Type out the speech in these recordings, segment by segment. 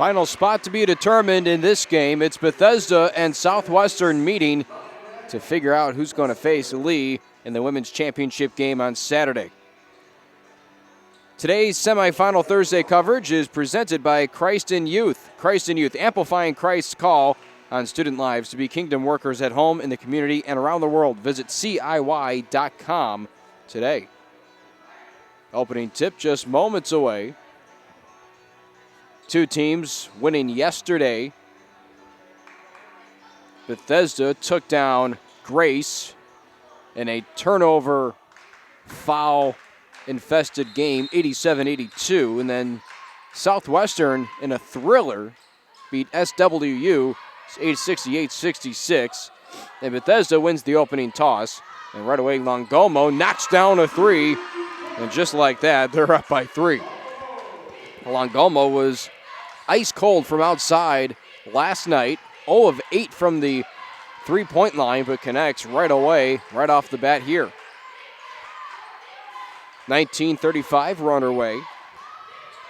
Final spot to be determined in this game. It's Bethesda and Southwestern meeting to figure out who's going to face Lee in the women's championship game on Saturday. Today's semifinal Thursday coverage is presented by Christ in Youth. Christ in Youth, amplifying Christ's call on student lives to be kingdom workers at home, in the community, and around the world. Visit CIY.com today. Opening tip just moments away. Two teams winning yesterday. Bethesda took down Grace in a turnover foul-infested game, 87-82. And then Southwestern, in a thriller, beat SWU 68-66. And Bethesda wins the opening toss. And right away, Longomo knocks down a three. And just like that, they're up by 3. Longomo was ice cold from outside last night. 0 of 8 from the three-point line, but connects right away, right off the bat here. 19:35, we're underway.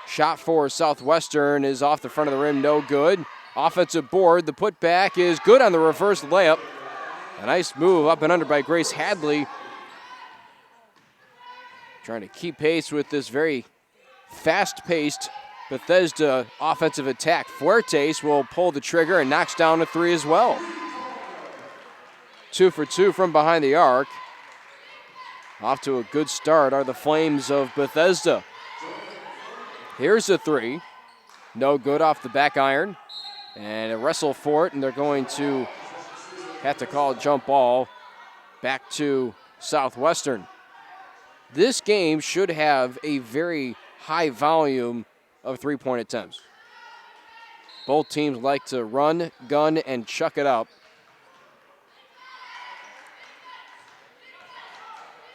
Shot for Southwestern is off the front of the rim, no good. Offensive board, the putback is good on the reverse layup. A nice move up and under by Grace Hadley. Trying to keep pace with this very fast-paced Bethesda offensive attack. Fuertes will pull the trigger and knocks down a 3 as well. 2 for 2 from behind the arc. Off to a good start are the Flames of Bethesda. Here's a 3. No good off the back iron. And a wrestle for it, and they're going to have to call a jump ball back to Southwestern. This game should have a very high volume of three-point attempts. Both teams like to run, gun, and chuck it up.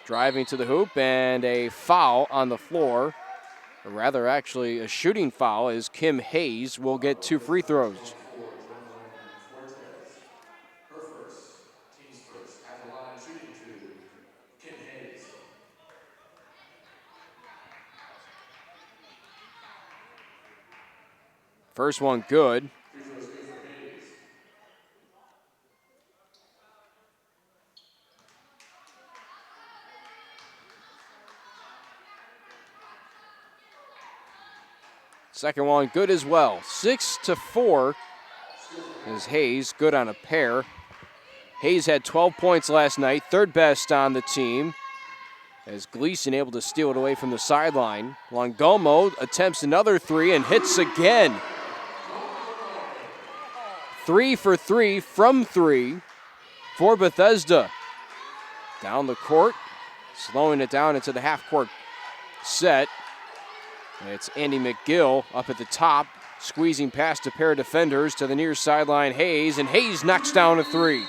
Driving to the hoop, and a foul on the floor. Or rather, actually, a shooting foul, as Kim Hayes will get 2 free throws. First one good. Second one good as well. 6-4 is Hayes, good on a pair. Hayes had 12 points last night, third best on the team, as Gleason able to steal it away from the sideline. Longomo attempts another 3 and hits again. 3 for 3 from 3 for Bethesda. Down the court, slowing it down into the half-court set. And it's Andy McGill up at the top, squeezing past a pair of defenders to the near sideline, Hayes, and Hayes knocks down a 3.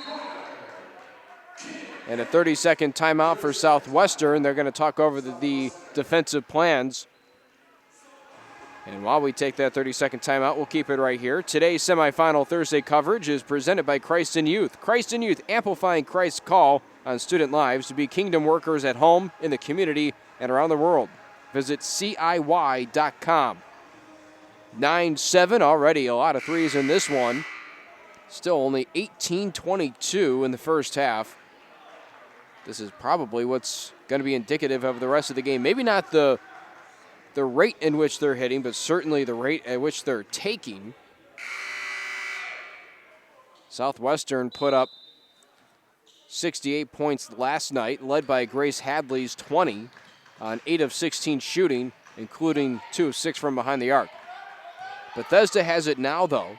And a 30-second timeout for Southwestern. They're going to talk over the defensive plans. And while we take that 30-second timeout, we'll keep it right here. Today's semifinal Thursday coverage is presented by Christ in Youth. Christ in Youth, amplifying Christ's call on student lives to be kingdom workers at home, in the community, and around the world. Visit CIY.com. 9-7 already, a lot of threes in this one. Still only 18-22 in the first half. This is probably what's going to be indicative of the rest of the game. Maybe not the rate in which they're hitting, but certainly the rate at which they're taking. Southwestern put up 68 points last night, led by Grace Hadley's 20 on 8 of 16 shooting, including 2 of 6 from behind the arc. Bethesda has it now, though.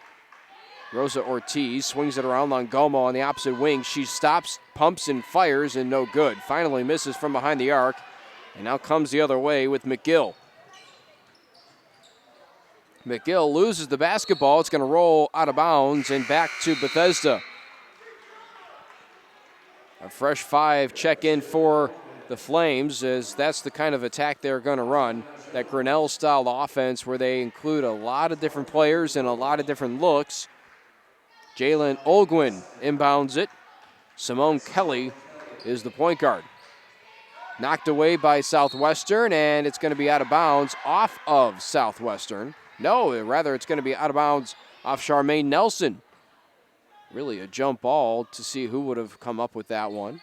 Rosa Ortiz swings it around. Longomo on the opposite wing. She stops, pumps, and fires, and no good. Finally misses from behind the arc, and now comes the other way with McGill. McGill loses the basketball. It's going to roll out of bounds and back to Bethesda. A fresh 5 check-in for the Flames, as that's the kind of attack they're going to run. That Grinnell-style offense where they include a lot of different players and a lot of different looks. Jalen Olguin inbounds it. Simone Kelly is the point guard. Knocked away by Southwestern, and it's going to be out of bounds off of Southwestern. No, rather it's going to be out of bounds off Charmaine Nelson. Really a jump ball to see who would have come up with that one.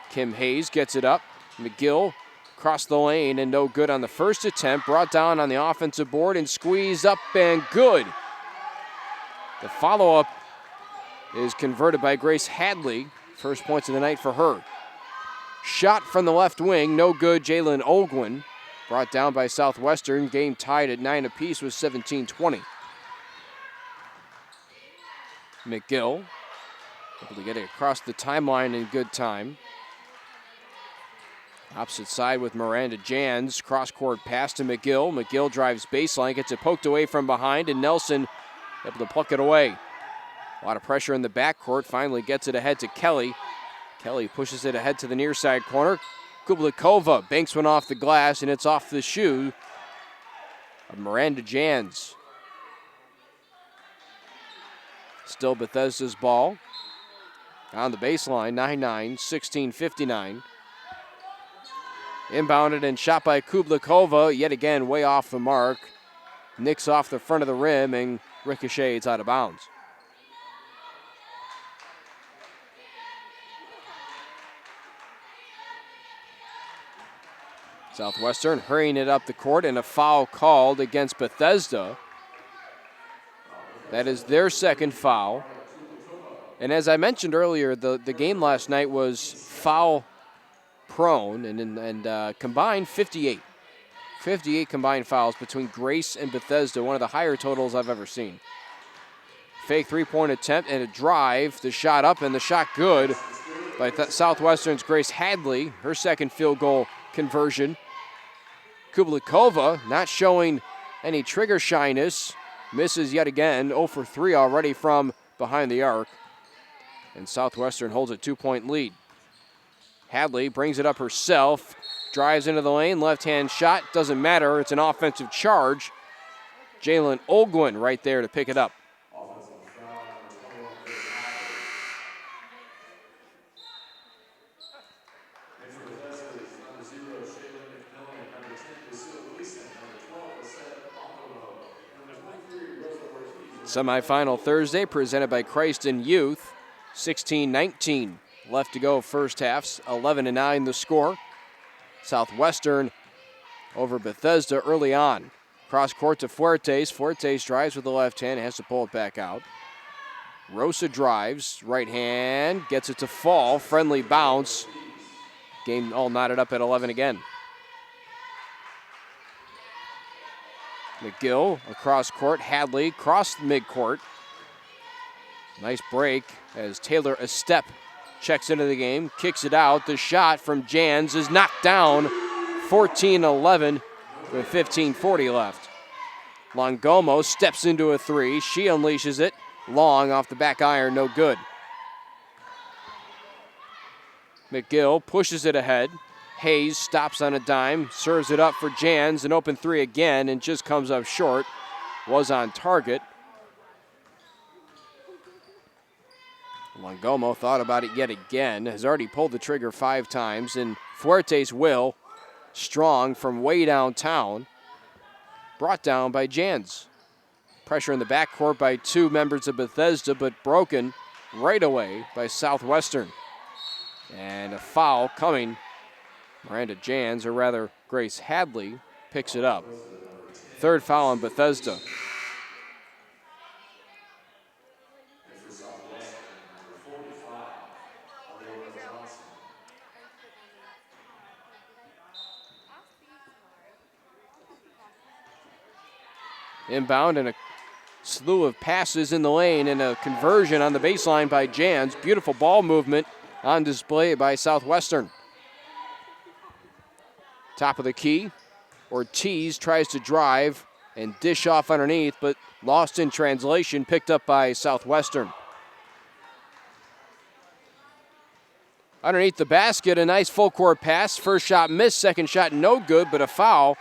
Kim Hayes gets it up. McGill across the lane and no good on the first attempt. Brought down on the offensive board and squeezed up and good. The follow-up is converted by Grace Hadley. First points of the night for her. Shot from the left wing, no good. Jalen Olgwin brought down by Southwestern. Game tied at 9 apiece with 17-20. McGill able to get it across the timeline in good time. Opposite side with Miranda Jans. Cross-court pass to McGill. McGill drives baseline, gets it poked away from behind, and Nelson able to pluck it away. A lot of pressure in the backcourt. Finally gets it ahead to Kelly. Kelly pushes it ahead to the near side corner. Kublikova banks one off the glass, and it's off the shoe of Miranda Jans. Still Bethesda's ball. On the baseline, 9-9, 16-59. Inbounded and shot by Kublikova, yet again way off the mark. Nicks off the front of the rim and ricochets out of bounds. Southwestern hurrying it up the court, and a foul called against Bethesda. That is their second foul. And as I mentioned earlier, the game last night was foul prone and combined 58. 58 combined fouls between Grace and Bethesda, one of the higher totals I've ever seen. Fake three-point attempt and a drive. The shot up and the shot good by Southwestern's Grace Hadley. Her second field goal conversion. Kublikova not showing any trigger shyness. Misses yet again, 0 for 3 already from behind the arc. And Southwestern holds a 2-point lead. Hadley brings it up herself, drives into the lane, left-hand shot, doesn't matter, it's an offensive charge. Jalen Olgwin right there to pick it up. Semifinal Thursday presented by Christen Youth. 16-19 left to go first half. 11-9 the score. Southwestern over Bethesda early on. Cross court to Fuertes. Fuertes drives with the left hand, has to pull it back out. Rosa drives, right hand, gets it to fall. Friendly bounce. Game all knotted up at 11 again. McGill across court. Hadley cross midcourt. Nice break as Taylor Estep checks into the game, kicks it out. The shot from Jans is knocked down. 14-11 with 15:40 left. Longomo steps into a three. She unleashes it. Long off the back iron, no good. McGill pushes it ahead. Hayes stops on a dime, serves it up for Jans, an open three again, and just comes up short. Was on target. Longomo thought about it yet again, has already pulled the trigger 5 times, and Fuertes will, strong from way downtown, brought down by Jans. Pressure in the backcourt by 2 members of Bethesda, but broken right away by Southwestern. And a foul coming. Miranda Jans, or rather Grace Hadley, picks it up. Third foul on Bethesda. Inbound and a slew of passes in the lane and a conversion on the baseline by Jans. Beautiful ball movement on display by Southwestern. Top of the key, Ortiz tries to drive and dish off underneath, but lost in translation, picked up by Southwestern. Underneath the basket, a nice full court pass. First shot missed, second shot no good, but a foul.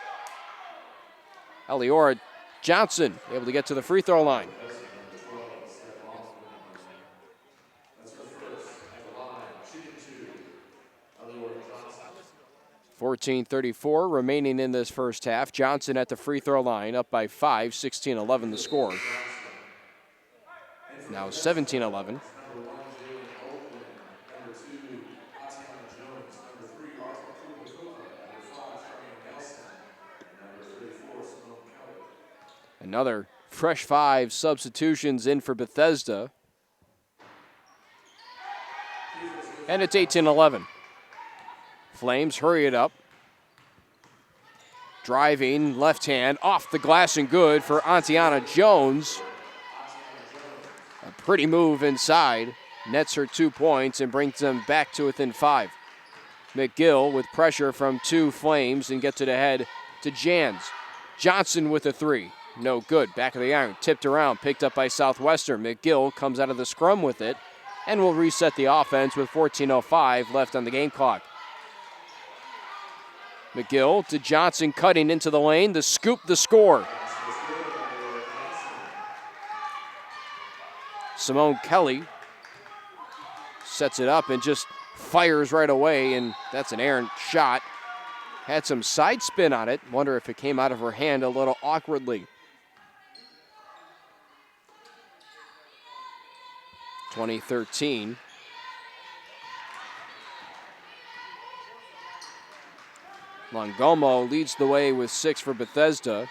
Eliora Johnson able to get to the free throw line. 14:34 remaining in this first half. Johnson at the free throw line, up by 5, 16-11 the score. Now 17-11. Another fresh 5 substitutions in for Bethesda. And it's 18-11. Flames hurry it up. Driving, left hand, off the glass and good for Antiana Jones. A pretty move inside. Nets her 2 points and brings them back to within 5. McGill with pressure from 2 Flames and gets it ahead to Jans. Johnson with a 3. No good. Back of the iron. Tipped around. Picked up by Southwestern. McGill comes out of the scrum with it and will reset the offense with 14:05 left on the game clock. McGill to Johnson cutting into the lane. The scoop, the score. Simone Kelly sets it up and just fires right away, and that's an errant shot. Had some side spin on it. Wonder if it came out of her hand a little awkwardly. 2013. Longomo leads the way with 6 for Bethesda.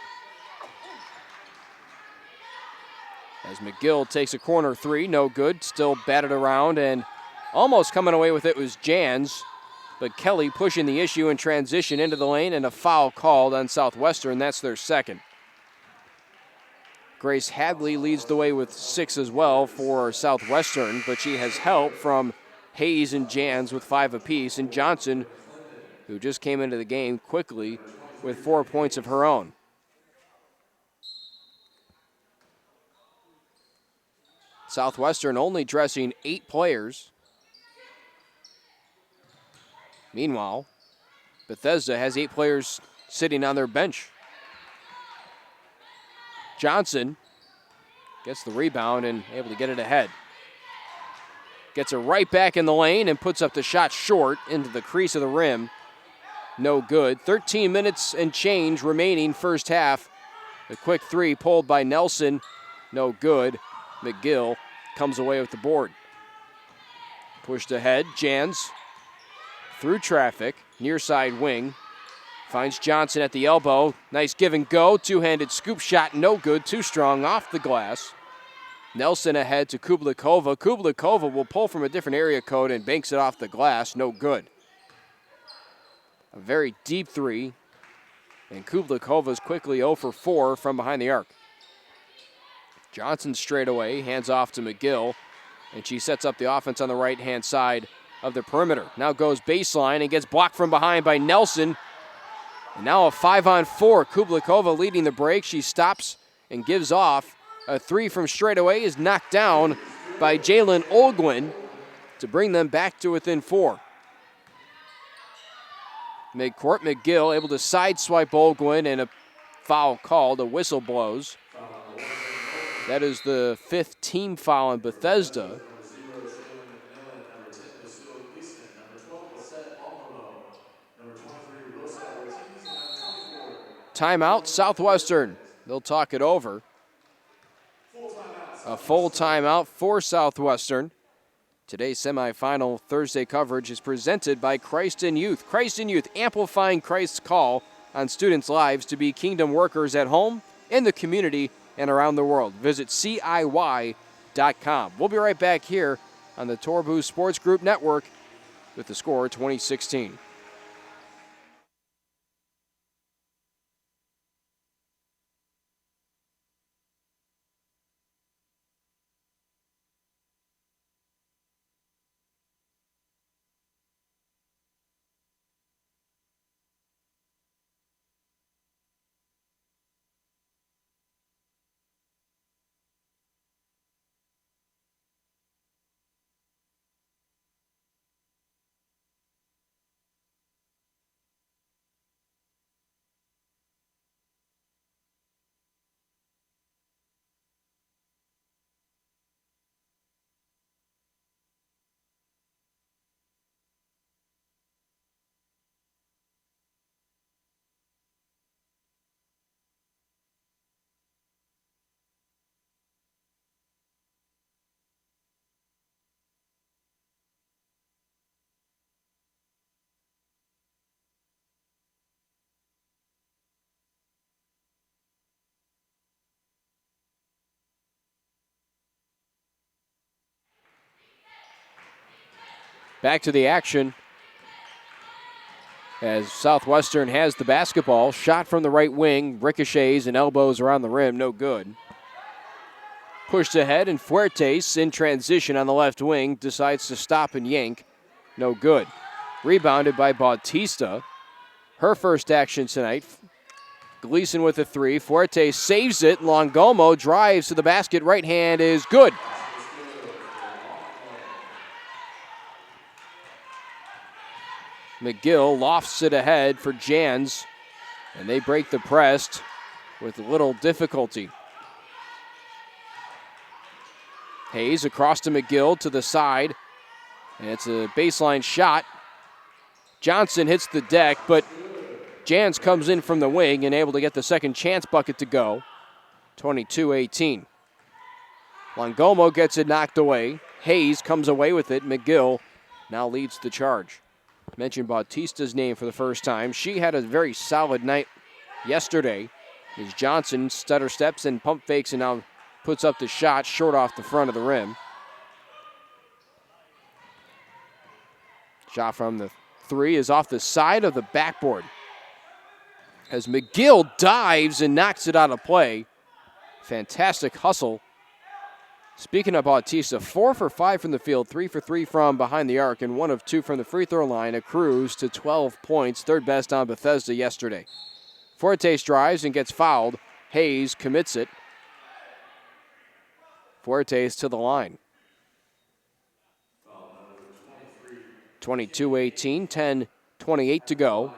As McGill takes a corner 3, no good. Still batted around, and almost coming away with it was Jans. But Kelly pushing the issue in transition into the lane, and a foul called on Southwestern. That's their second. Grace Hadley leads the way with 6 as well for Southwestern, but she has help from Hayes and Jans with 5 apiece, and Johnson, who just came into the game quickly with 4 points of her own. Southwestern only dressing 8 players. Meanwhile, Bethesda has 8 players sitting on their bench. Johnson gets the rebound and able to get it ahead. Gets it right back in the lane and puts up the shot short into the crease of the rim. No good. 13 minutes and change remaining first half. The quick 3 pulled by Nelson. No good. McGill comes away with the board. Pushed ahead. Jans through traffic. Near side wing. Finds Johnson at the elbow. Nice give and go. Two-handed scoop shot. No good. Too strong off the glass. Nelson ahead to Kublikova. Kublikova will pull from a different area code and banks it off the glass. No good. A very deep 3. And Kublikova's quickly 0 for 4 from behind the arc. Johnson straight away. Hands off to McGill. And she sets up the offense on the right-hand side of the perimeter. Now goes baseline and gets blocked from behind by Nelson. And now a 5-on-4. Kublikova leading the break. She stops and gives off. A 3 from straight away is knocked down by Jalen Olguin to bring them back to within 4. Midcourt, McGill able to sideswipe Olguin, and a foul called. A whistle blows. That is the 5th team foul on Bethesda. Timeout, Southwestern. They'll talk it over. A full timeout for Southwestern. Today's semifinal Thursday coverage is presented by Christ in Youth. Christ in Youth, amplifying Christ's call on students' lives to be kingdom workers at home, in the community, and around the world. Visit CIY.com. We'll be right back here on the Torbu Sports Group Network with the score 2016. Back to the action as Southwestern has the basketball. Shot from the right wing, ricochets and elbows around the rim, no good. Pushed ahead, and Fuertes in transition on the left wing decides to stop and yank. No good. Rebounded by Bautista. Her first action tonight. Gleason with a three. Fuertes saves it. Longomo drives to the basket. Right hand is good. McGill lofts it ahead for Jans, and they break the press with little difficulty. Hayes across to McGill to the side, and it's a baseline shot. Johnson hits the deck, but Jans comes in from the wing and able to get the second chance bucket to go. 22-18. Longomo gets it knocked away. Hayes comes away with it. McGill now leads the charge. Mentioned Bautista's name for the first time. She had a very solid night yesterday. As Johnson stutter steps and pump fakes and now puts up the shot short off the front of the rim. Shot from the three is off the side of the backboard. As McGill dives and knocks it out of play. Fantastic hustle. Speaking of Bautista, 4 for 5 from the field, 3 for 3 from behind the arc, and 1 of 2 from the free throw line. A cruise to 12 points, third best on Bethesda yesterday. Fuertes drives and gets fouled. Hayes commits it. Fuertes to the line. 22-18, 10:28 to go.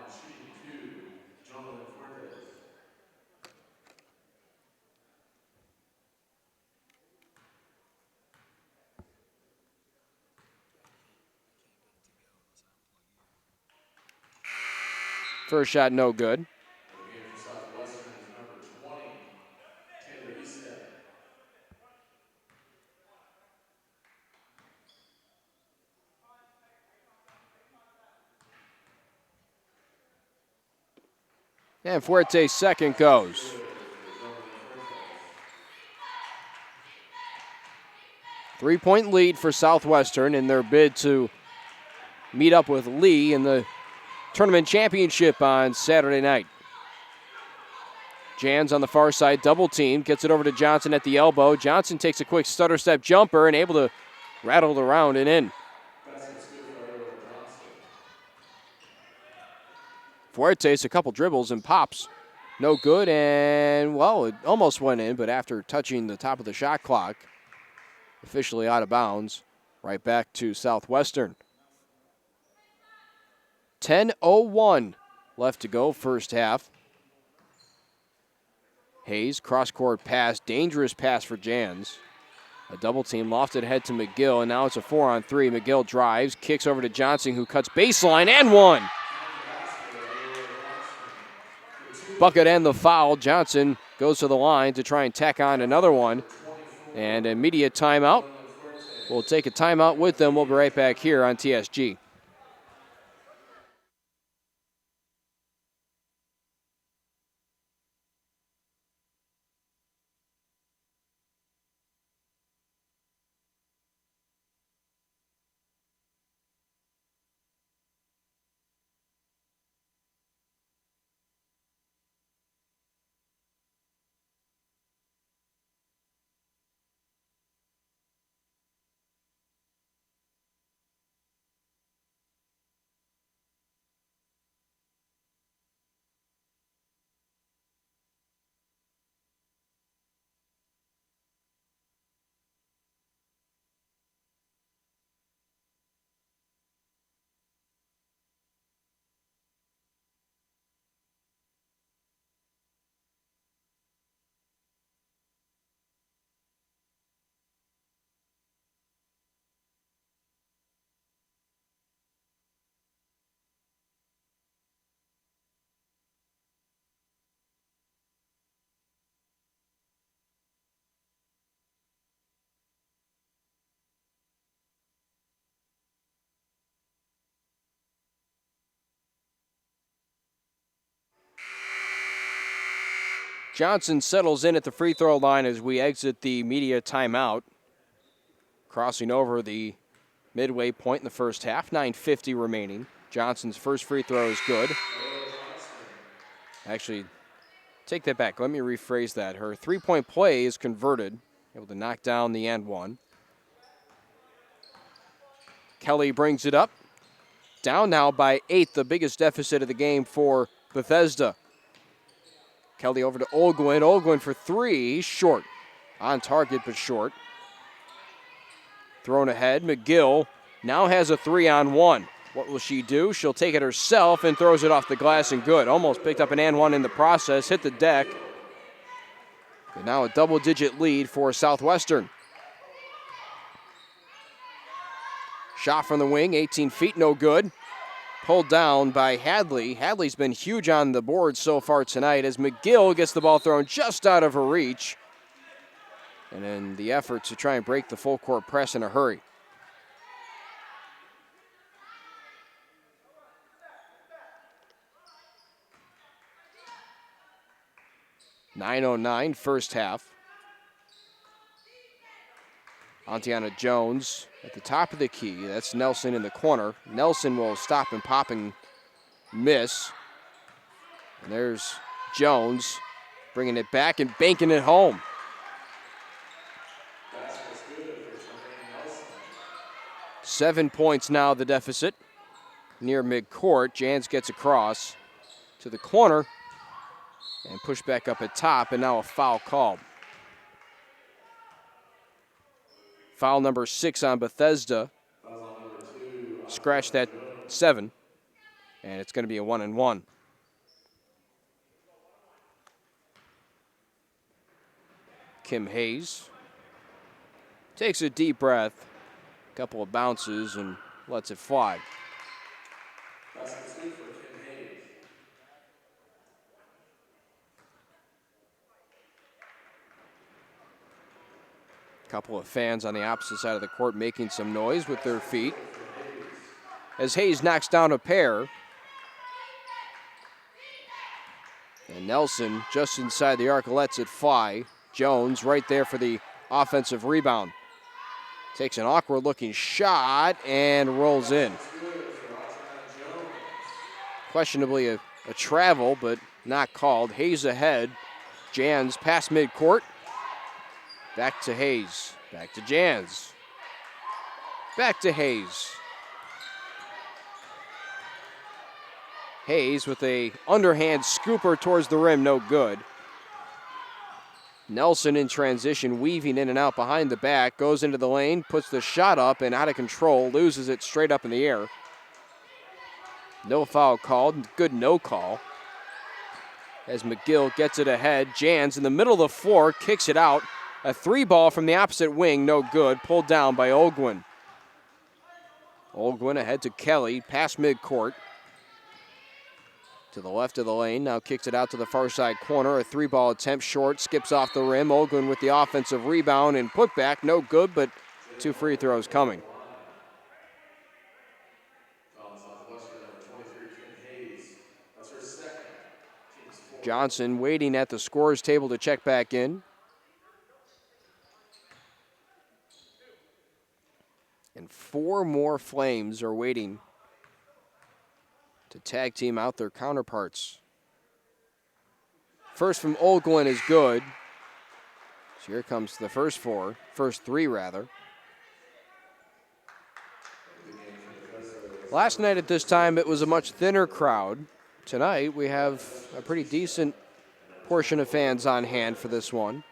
First shot, no good. And Fuertes' second goes. Three-point lead for Southwestern in their bid to meet up with Lee in the tournament championship on Saturday night. Jans on the far side, double team, gets it over to Johnson at the elbow. Johnson takes a quick stutter step jumper and able to rattle it around and in. Fuertes, a couple dribbles and pops. No good, and, well, it almost went in, but after touching the top of the shot clock, officially out of bounds. Right back to Southwestern. 10:01 left to go, first half. Hayes, cross-court pass, dangerous pass for Jans. A double team lofted ahead to McGill, and now it's a 4-on-3. McGill drives, kicks over to Johnson, who cuts baseline, and one. Bucket and the foul. Johnson goes to the line to try and tack on another one. And immediate timeout. We'll take a timeout with them. We'll be right back here on TSG. Johnson settles in at the free throw line as we exit the media timeout. Crossing over the midway point in the first half, 9:50 remaining. Johnson's first free throw is good. Actually, take that back. Let me rephrase that. Her three-point play is converted, able to knock down the and one. Kelly brings it up. Down now by 8, the biggest deficit of the game for Bethesda. Kelly over to Olguin. Olguin for 3, short. On target, but short. Thrown ahead. McGill now has a 3-on-1. What will she do? She'll take it herself and throws it off the glass and good. Almost picked up an and one in the process. Hit the deck. And now a double-digit lead for Southwestern. Shot from the wing, 18 feet, no good. Pulled down by Hadley. Hadley's been huge on the board so far tonight as McGill gets the ball thrown just out of her reach. And in the effort to try and break the full court press in a hurry. .909 first half. Antiana Jones at the top of the key. That's Nelson in the corner. Nelson will stop and pop and miss. And there's Jones bringing it back and banking it home. Seven points now, the deficit. Near midcourt, Jans gets across to the corner and pushed back up at top, and now a foul called. Foul number 6 on Bethesda. Scratch that 7, and it's going to be a 1-and-1. Kim Hayes takes a deep breath, couple of bounces, and lets it fly. Couple of fans on the opposite side of the court making some noise with their feet. As Hayes knocks down a pair. And Nelson just inside the arc lets it fly. Jones right there for the offensive rebound. Takes an awkward looking shot and rolls in. Questionably a travel, but not called. Hayes ahead. Jans past midcourt. Back to Hayes. Back to Jans. Back to Hayes. Hayes with a underhand scooper towards the rim, no good. Nelson in transition, weaving in and out behind the back, goes into the lane, puts the shot up and out of control, loses it straight up in the air. No foul called, good no call. As McGill gets it ahead, Jans in the middle of the floor, kicks it out. A 3-ball from the opposite wing, no good, pulled down by Olguin. Olguin ahead to Kelly, past midcourt. To the left of the lane, now kicks it out to the far side corner. A 3-ball attempt short, skips off the rim. Olguin with the offensive rebound and putback, no good, but 2 free throws coming. Johnson waiting at the scorer's table to check back in. And 4 more Flames are waiting to tag team out their counterparts. First from Olguin is good. So here comes the first 3 rather. Last night at this time it was a much thinner crowd. Tonight we have a pretty decent portion of fans on hand for this one.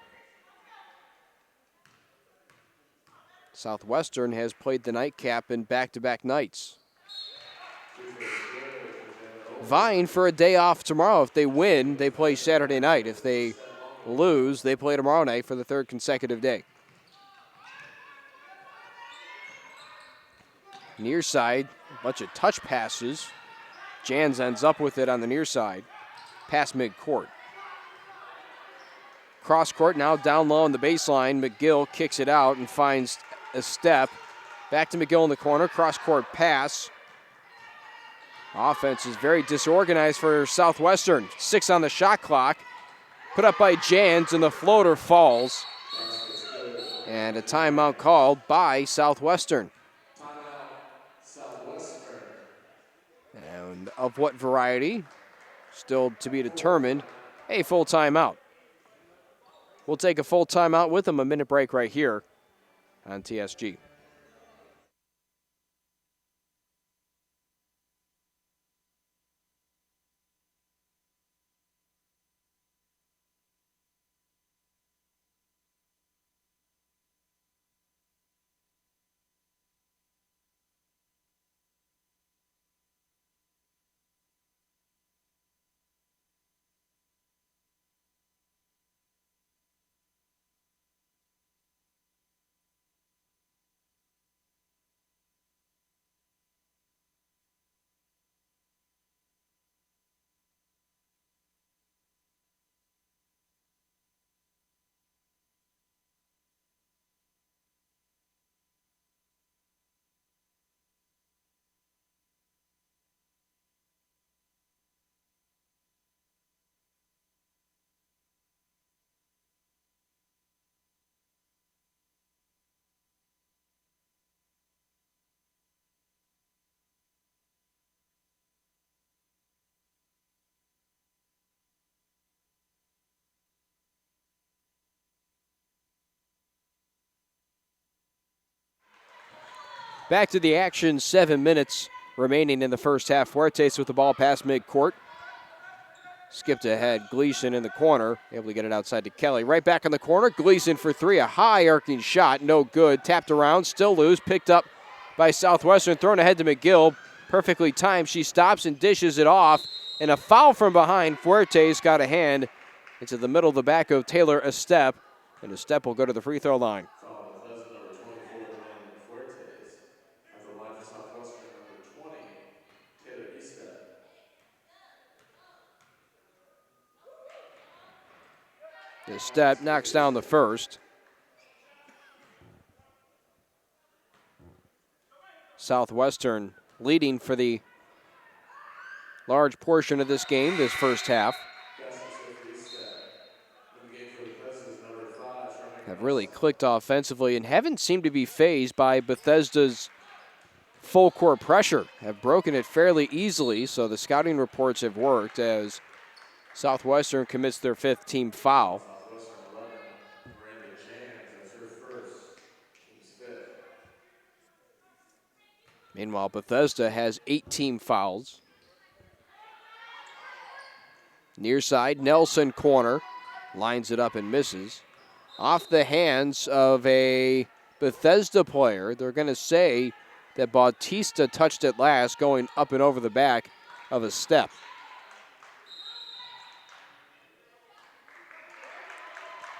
Southwestern has played the nightcap in back-to-back nights. Vying for a day off tomorrow. If they win, they play Saturday night. If they lose, they play tomorrow night for the 3rd consecutive day. Near side, a bunch of touch passes. Jans ends up with it on the near side, past midcourt. Cross court now down low on the baseline. McGill kicks it out and finds a step. Back to McGill in the corner, cross court pass. Offense is very disorganized for Southwestern. 6 on the shot clock. Put up by Jans and the floater falls. And a timeout called by Southwestern. And of what variety? Still to be determined. A full timeout. We'll take a full timeout with them. A minute break right here on TSG. Back to the action, 7 minutes remaining in the first half. Fuertes with the ball past midcourt. Skipped ahead, Gleason in the corner, able to get it outside to Kelly. Right back in the corner, Gleason for three, a high arcing shot, no good. Tapped around, still loose, picked up by Southwestern, thrown ahead to McGill. Perfectly timed, she stops and dishes it off. And a foul from behind, Fuertes got a hand into the middle of the back of Taylor Estep. And Estep will go to the free throw line. Foul on Bethesda, number 24, Lynn Fuertes. At the line for Southwestern, number 20, Taylor Estep. Estep knocks down the first. Southwestern leading for the large portion of this game, this first half. Have really clicked offensively and haven't seemed to be fazed by Bethesda's full court pressure. Have broken it fairly easily, so the scouting reports have worked as Southwestern commits their fifth team foul. Southwestern 11, Miranda Jans, that's her first, team's fifth. Meanwhile, Bethesda has 8 team fouls. Near side, Nelson corner, lines it up and misses. Off the hands of a Bethesda player. They're going to say that Bautista touched it last, going up and over the back of a step.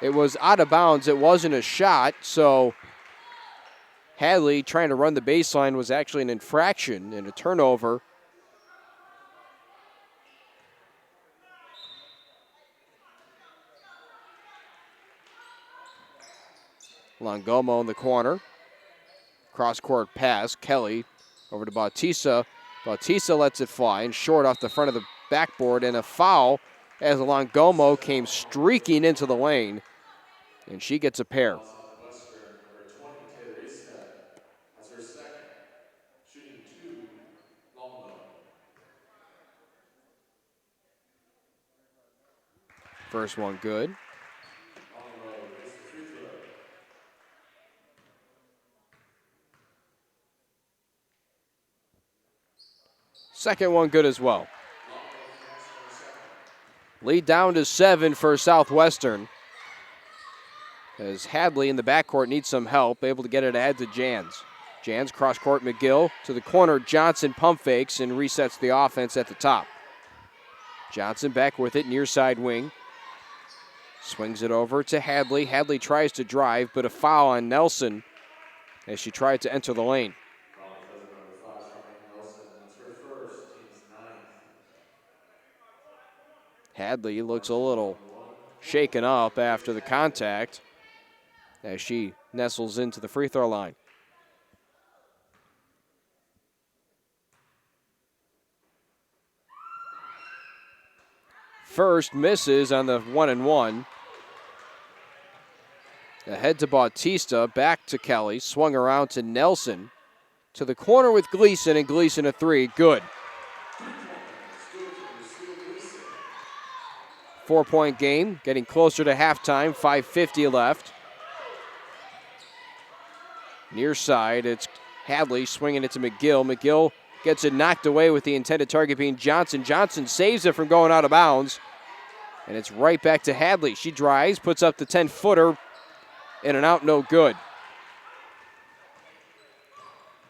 It was out of bounds. It wasn't a shot, so Hadley trying to run the baseline was actually an infraction and a turnover. Longomo in the corner. Cross-court pass. Kelly over to Bautista. Bautista lets it fly and short off the front of the backboard, and a foul as Longomo came streaking into the lane, and she gets a pair. Southwestern, number 20, Taylor Estep. That's her second. Shooting 2, Longo. First one good. Longo gets the free throw. Second one good as well. Lead down to 7 for Southwestern, as Hadley in the backcourt needs some help, able to get it ahead to Jans. Jans cross-court, McGill to the corner. Johnson pump fakes and resets the offense at the top. Johnson back with it, near side wing. Swings it over to Hadley. Hadley tries to drive, but a foul on Nelson as she tried to enter the lane. Number 5, Charmaine Nelson. That's her first, team's 9th. Hadley looks a little shaken up after the contact as she nestles into the free throw line. First misses on the 1-and-1. Ahead to Bautista, back to Kelly, swung around to Nelson. To the corner with Gleason, and Gleason a three, good. 4-point game, getting closer to halftime, 5:50 left. Near side, it's Hadley swinging it to McGill. McGill gets it knocked away with the intended target being Johnson. Johnson saves it from going out of bounds. And it's right back to Hadley. She drives, puts up the 10-footer. In and out, no good.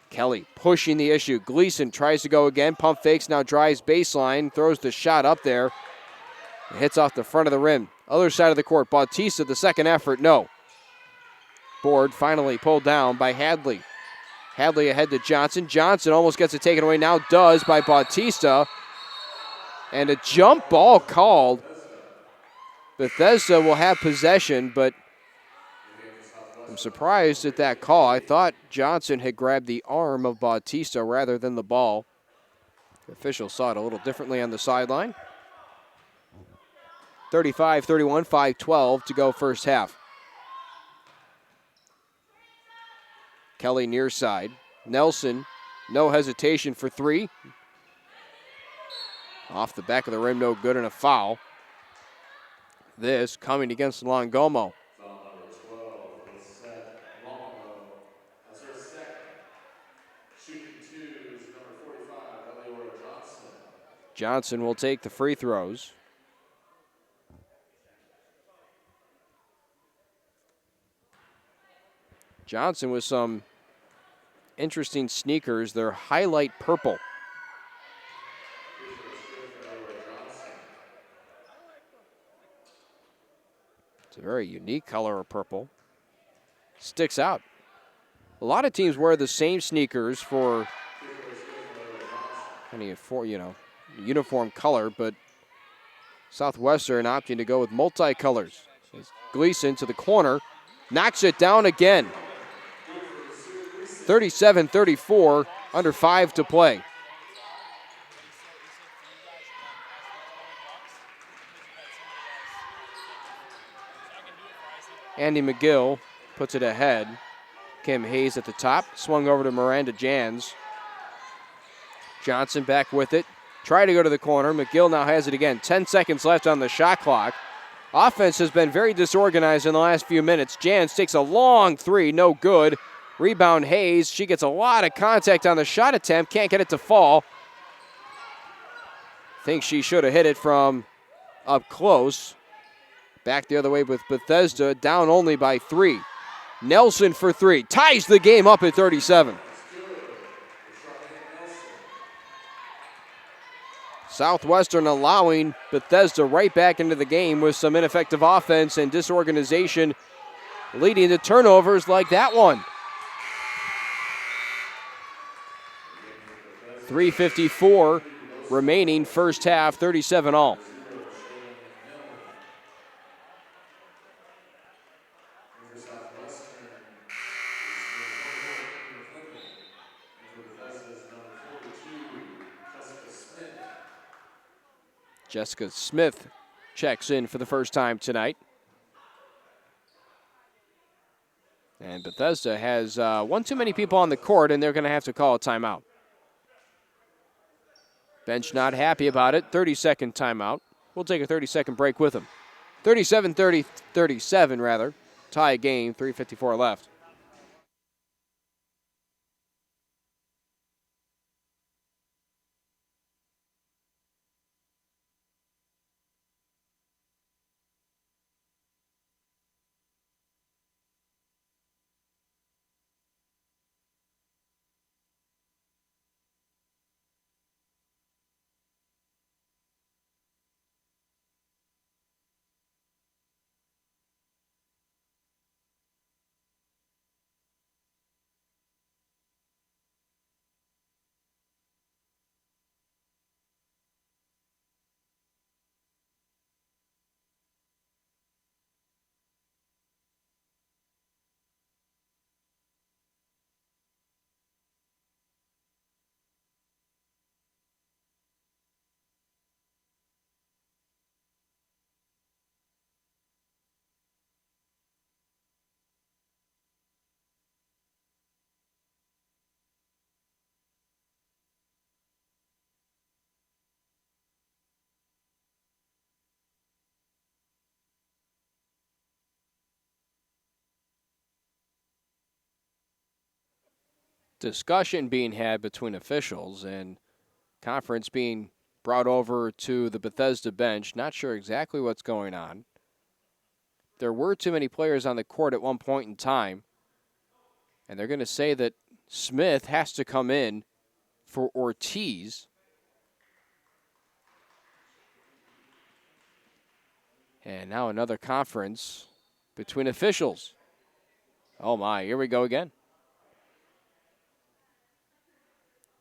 Kelly pushing the issue. Gleason tries to go again. Pump fakes, now drives baseline. Throws the shot up there. It hits off the front of the rim. Other side of the court. Bautista, the second effort, no. Board finally pulled down by Hadley. Hadley ahead to Johnson. Johnson almost gets it taken away. Now does by Bautista. And a jump ball called. Bethesda will have possession, but I'm surprised at that call. I thought Johnson had grabbed the arm of Bautista rather than the ball. The official saw it a little differently on the sideline. 35-31, 5:12 to go first half. Kelly near side. Nelson, no hesitation for three. Off the back of the rim, no good, and a foul. This coming against Longomo. Foul number 12 is set. Longomo has her second. Shooting two is number 45, Eliora Johnson. Johnson will take the free throws. Johnson with some interesting sneakers. They're highlight purple. It's a very unique color of purple. Sticks out. A lot of teams wear the same sneakers for uniform color, but Southwestern opting to go with multicolors. Gleason to the corner, knocks it down again. 37-34, under 5 to play. Andy McGill puts it ahead. Kim Hayes at the top, swung over to Miranda Jans. Johnson back with it. Try to go to the corner. McGill now has it again. 10 seconds left on the shot clock. Offense has been very disorganized in the last few minutes. Jans takes a long three, no good. Rebound Hayes. She gets a lot of contact on the shot attempt. Can't get it to fall. Think she should have hit it from up close. Back the other way with Bethesda, down only by 3. Nelson for 3. Ties the game up at 37. Southwestern allowing Bethesda right back into the game with some ineffective offense and disorganization, leading to turnovers like that one. 3:54 remaining first half, 37 all. Jessica Smith checks in for the first time tonight. And Bethesda has one too many people on the court, and they're going to have to call a timeout. Bench not happy about it. 30-second timeout. We'll take a 30-second break with them. 37-37 rather. Tie game, 3:54 left. discussion being had between officials and conference being brought over to the Bethesda bench. Not sure exactly what's going on. There were too many players on the court at one point in time, and they're going to say that Smith has to come in for Ortiz. And now another conference between officials. Oh my, here we go again.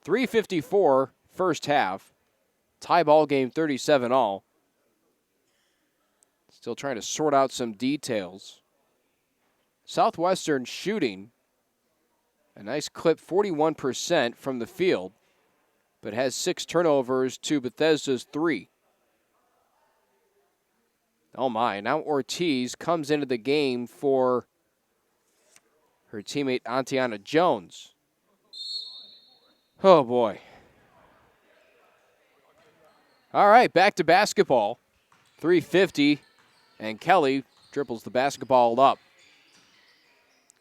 3:54 first half. Tie ball game 37-all. Still trying to sort out some details. Southwestern shooting a nice clip, 41% from the field, but has 6 turnovers to Bethesda's 3. Oh my, now Ortiz comes into the game for her teammate Antiana Jones. Oh boy. All right, back to basketball. 3:50, and Kelly dribbles the basketball up.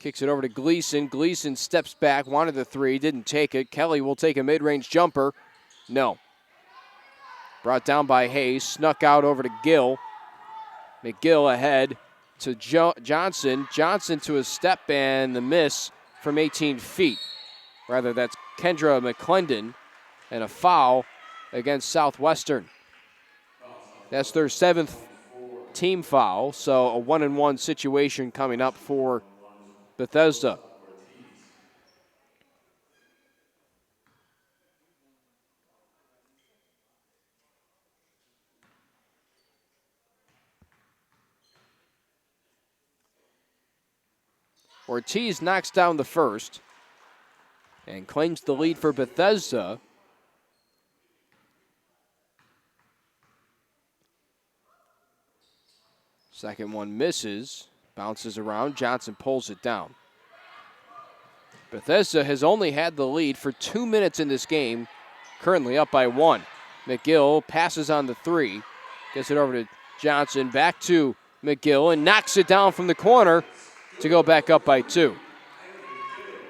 Kicks it over to Gleason. Gleason steps back, wanted the 3, didn't take it. Kelly will take a mid-range jumper. No. Brought down by Hayes, snuck out over to Gill. McGill ahead to Johnson. Johnson to a step and the miss from 18 feet. Rather, that's Kendra McClendon, and a foul against Southwestern. That's their 7th team foul, so a 1-and-1 situation coming up for Bethesda. Ortiz knocks down the first and claims the lead for Bethesda. Second one misses, bounces around. Johnson pulls it down. Bethesda has only had the lead for 2 minutes in this game, currently up by 1. McGill passes on the 3, gets it over to Johnson, back to McGill, and knocks it down from the corner to go back up by 2.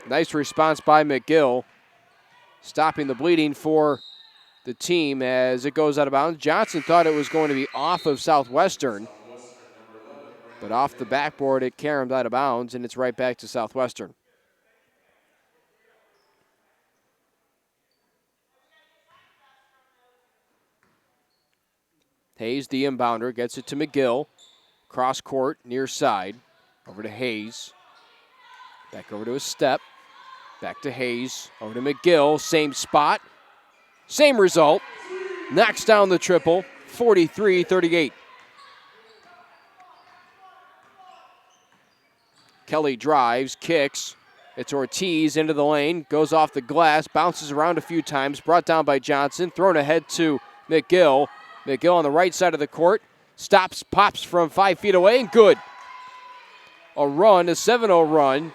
Nice response by McGill, stopping the bleeding for the team as it goes out of bounds. Johnson thought it was going to be off of Southwestern, but off the backboard it caromed out of bounds, and it's right back to Southwestern. Hayes, the inbounder, gets it to McGill. Cross court, near side, over to Hayes. Back over to his step. Back to Hayes, over to McGill. Same spot, same result. Knocks down the triple, 43-38. Kelly drives, kicks. It's Ortiz into the lane, goes off the glass, bounces around a few times, brought down by Johnson, thrown ahead to McGill. McGill on the right side of the court, stops, pops from 5 feet away, and good. A run, a 7-0 run,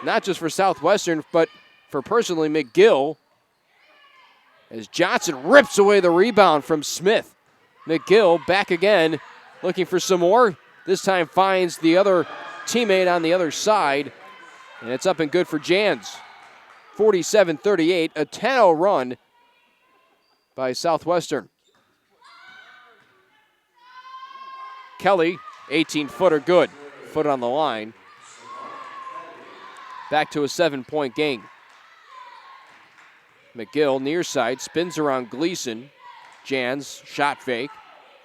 not just for Southwestern, but for personally McGill, as Johnson rips away the rebound from Smith. McGill back again, looking for some more. This time finds the other teammate on the other side, and it's up and good for Jans. 47-38, a 10-0 run by Southwestern. Kelly, 18-footer, good. Foot on the line. Back to a 7-point game. McGill, near side, spins around Gleason. Jans, shot fake.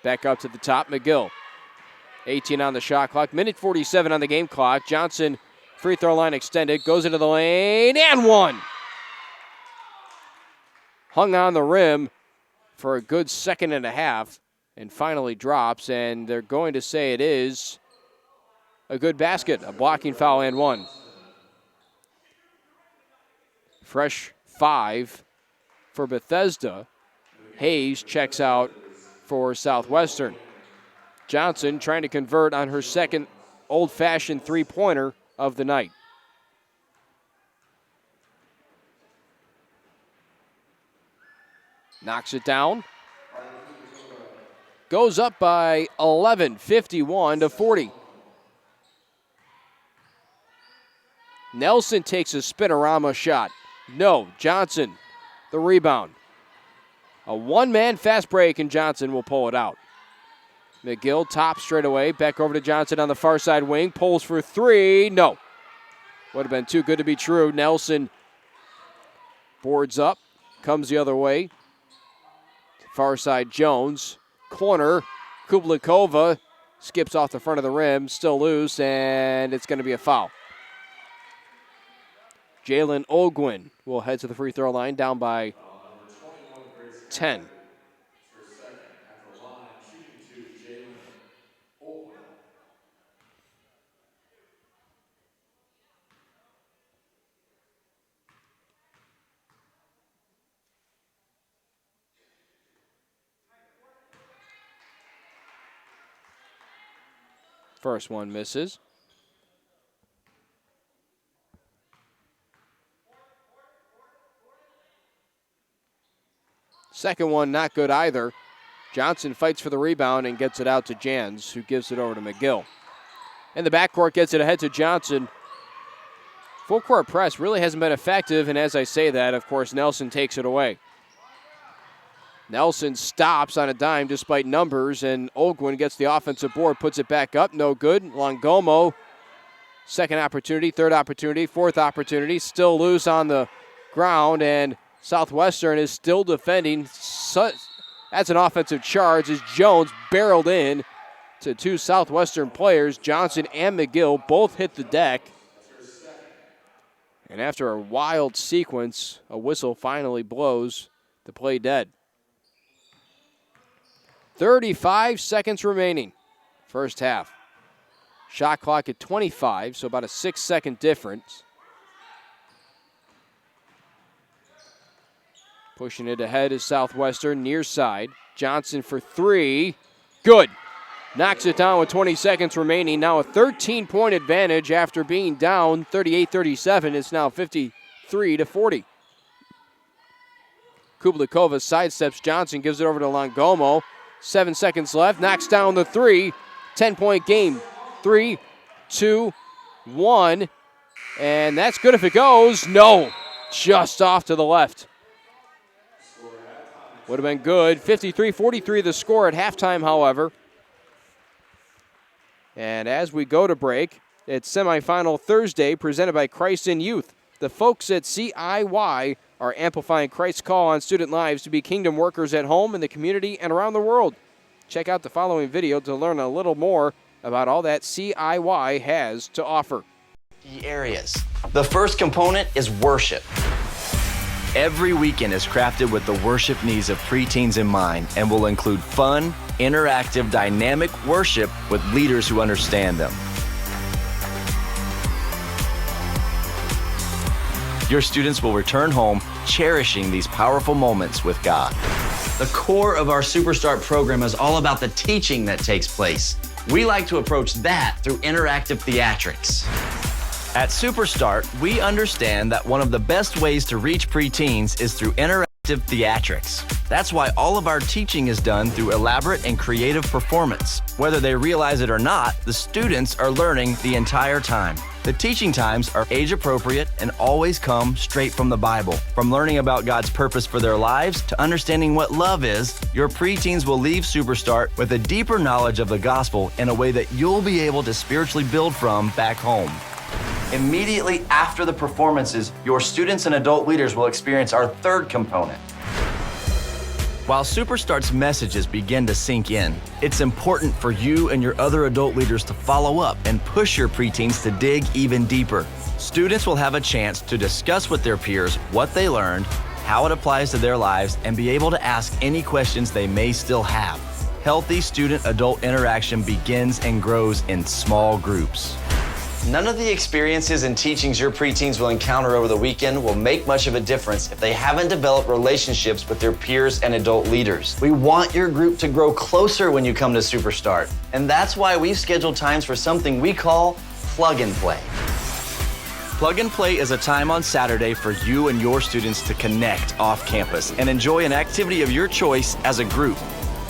Back up to the top, McGill. 18 on the shot clock. Minute 47 on the game clock. Johnson, free throw line extended, goes into the lane, and one. Hung on the rim for a good second and a half, and finally drops, and they're going to say it is a good basket, a blocking foul and one. Fresh 5 for Bethesda. Hayes checks out for Southwestern. Johnson trying to convert on her second old-fashioned three-pointer of the night. Knocks it down. Goes up by 11, 51-40. Nelson takes a spinorama shot. No, Johnson, the rebound. A one-man fast break, and Johnson will pull it out. McGill tops straight away. Back over to Johnson on the far side wing. Pulls for three. No. Would have been too good to be true. Nelson boards up. Comes the other way. Far side Jones. Corner. Kublikova skips off the front of the rim. Still loose, and it's going to be a foul. Jalen Ogwin will head to the free throw line, down by 10. First one misses. Second one not good either. Johnson fights for the rebound and gets it out to Jans, who gives it over to McGill. And the backcourt gets it ahead to Johnson. Full court press really hasn't been effective, and as I say that, of course, Nelson takes it away. Nelson stops on a dime despite numbers, and Ogwin gets the offensive board, puts it back up, no good. Longomo, second opportunity, third opportunity, fourth opportunity, still loose on the ground, and Southwestern is still defending. That's an offensive charge as Jones barreled in to two Southwestern players. Johnson and McGill both hit the deck. And after a wild sequence, a whistle finally blows the play dead. 35 seconds remaining, first half. Shot clock at 25, so about a 6-second difference. Pushing it ahead is Southwestern, near side. Johnson for three. Good. Knocks it down with 20 seconds remaining. Now a 13-point advantage after being down 38-37. It's now 53-40. Kublikova sidesteps Johnson, gives it over to Longomo. 7 seconds left. Knocks down the three. 10-point game. 3, 2, 1. And that's good if it goes. No. Just off to the left. Would have been good. 53-43 the score at halftime, however. And as we go to break, it's semifinal Thursday presented by Christ in Youth. The folks at CIY are amplifying Christ's call on student lives to be kingdom workers at home, in the community, and around the world. Check out the following video to learn a little more about all that CIY has to offer. Key areas. The first component is worship. Every weekend is crafted with the worship needs of preteens in mind and will include fun, interactive, dynamic worship with leaders who understand them. Your students will return home cherishing these powerful moments with God. The core of our Superstart program is all about the teaching that takes place. We like to approach that through interactive theatrics. At Superstart, we understand that one of the best ways to reach preteens is through interactive theatrics. That's why all of our teaching is done through elaborate and creative performance. Whether they realize it or not, the students are learning the entire time. The teaching times are age appropriate and always come straight from the Bible. From learning about God's purpose for their lives to understanding what love is, your preteens will leave Superstart with a deeper knowledge of the gospel in a way that you'll be able to spiritually build from back home. Immediately after the performances, your students and adult leaders will experience our third component. While Superstart's messages begin to sink in, it's important for you and your other adult leaders to follow up and push your preteens to dig even deeper. Students will have a chance to discuss with their peers what they learned, how it applies to their lives, and be able to ask any questions they may still have. Healthy student-adult interaction begins and grows in small groups. None of the experiences and teachings your preteens will encounter over the weekend will make much of a difference if they haven't developed relationships with their peers and adult leaders. We want your group to grow closer when you come to Superstart, and that's why we've scheduled times for something we call Plug and Play. Plug and Play is a time on Saturday for you and your students to connect off campus and enjoy an activity of your choice as a group.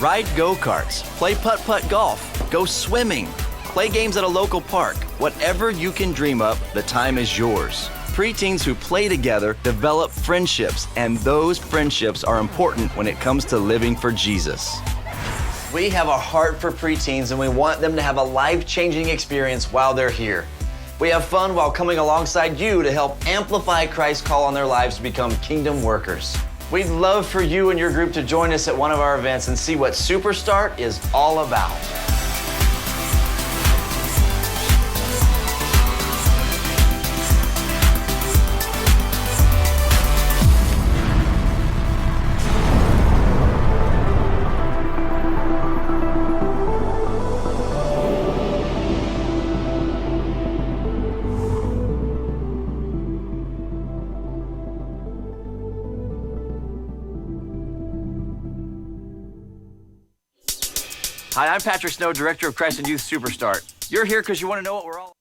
Ride go-karts, play putt-putt golf, go swimming, Play games at a local park. Whatever you can dream up, the time is yours. Preteens who play together develop friendships, and those friendships are important when it comes to living for Jesus. We have a heart for preteens, and we want them to have a life-changing experience while they're here. We have fun while coming alongside you to help amplify Christ's call on their lives to become kingdom workers. We'd love for you and your group to join us at one of our events and see what Superstart is all about. Hi, I'm Patrick Snow, Director of Christ and Youth Superstart. You're here because you want to know what we're all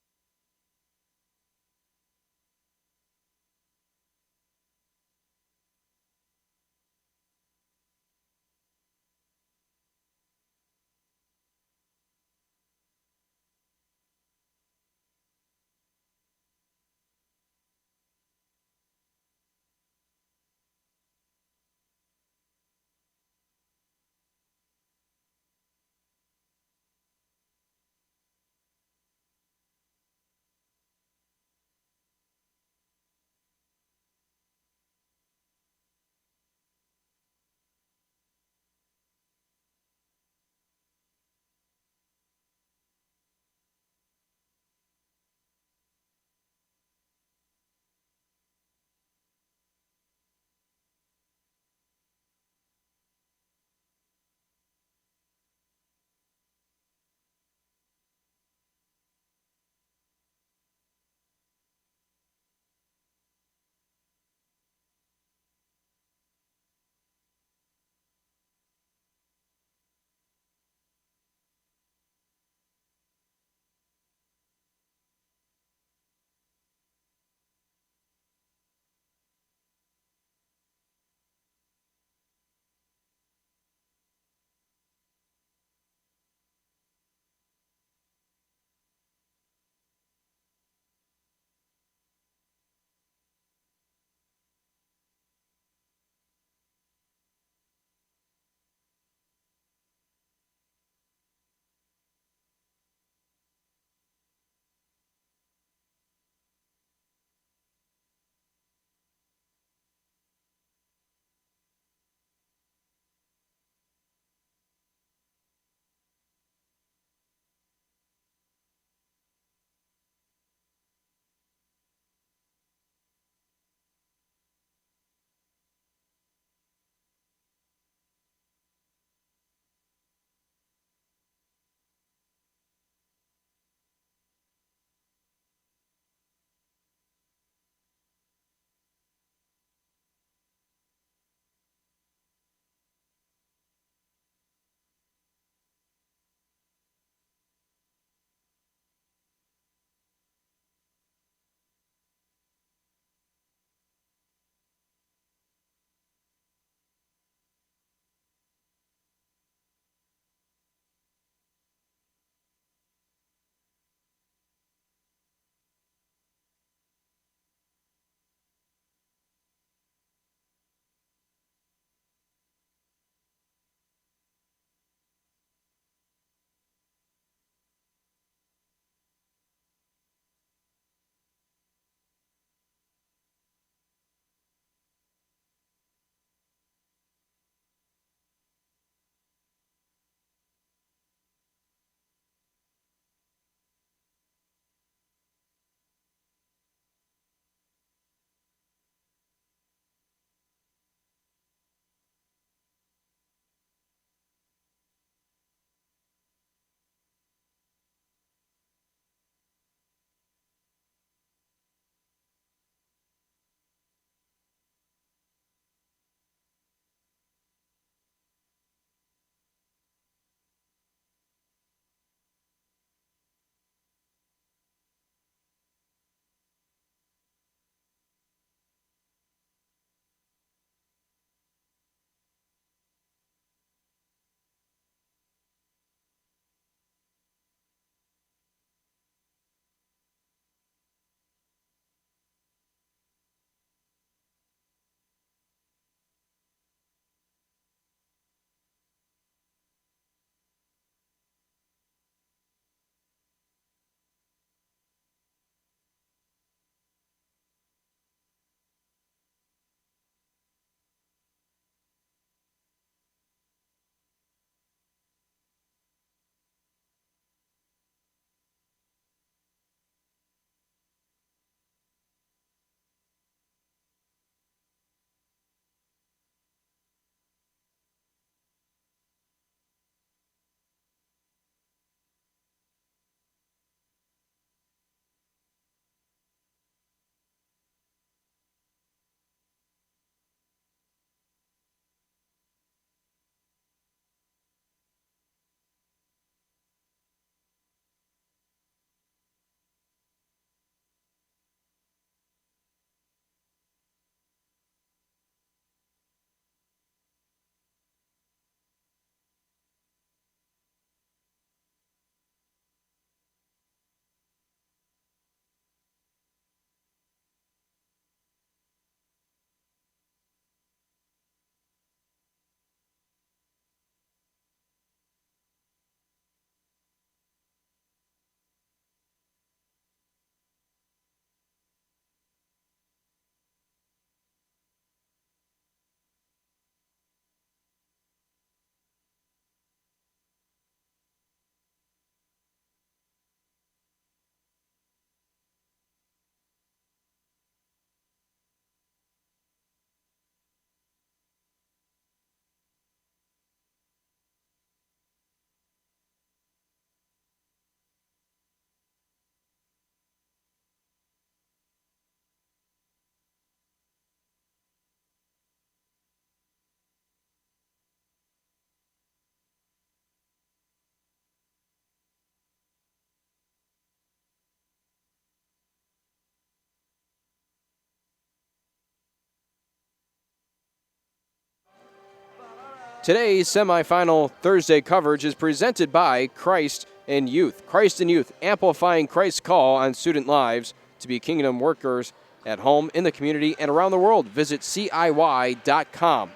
Today's semifinal Thursday coverage is presented by Christ in Youth. Christ in Youth, amplifying Christ's call on student lives to be kingdom workers at home, in the community, and around the world. Visit CIY.com.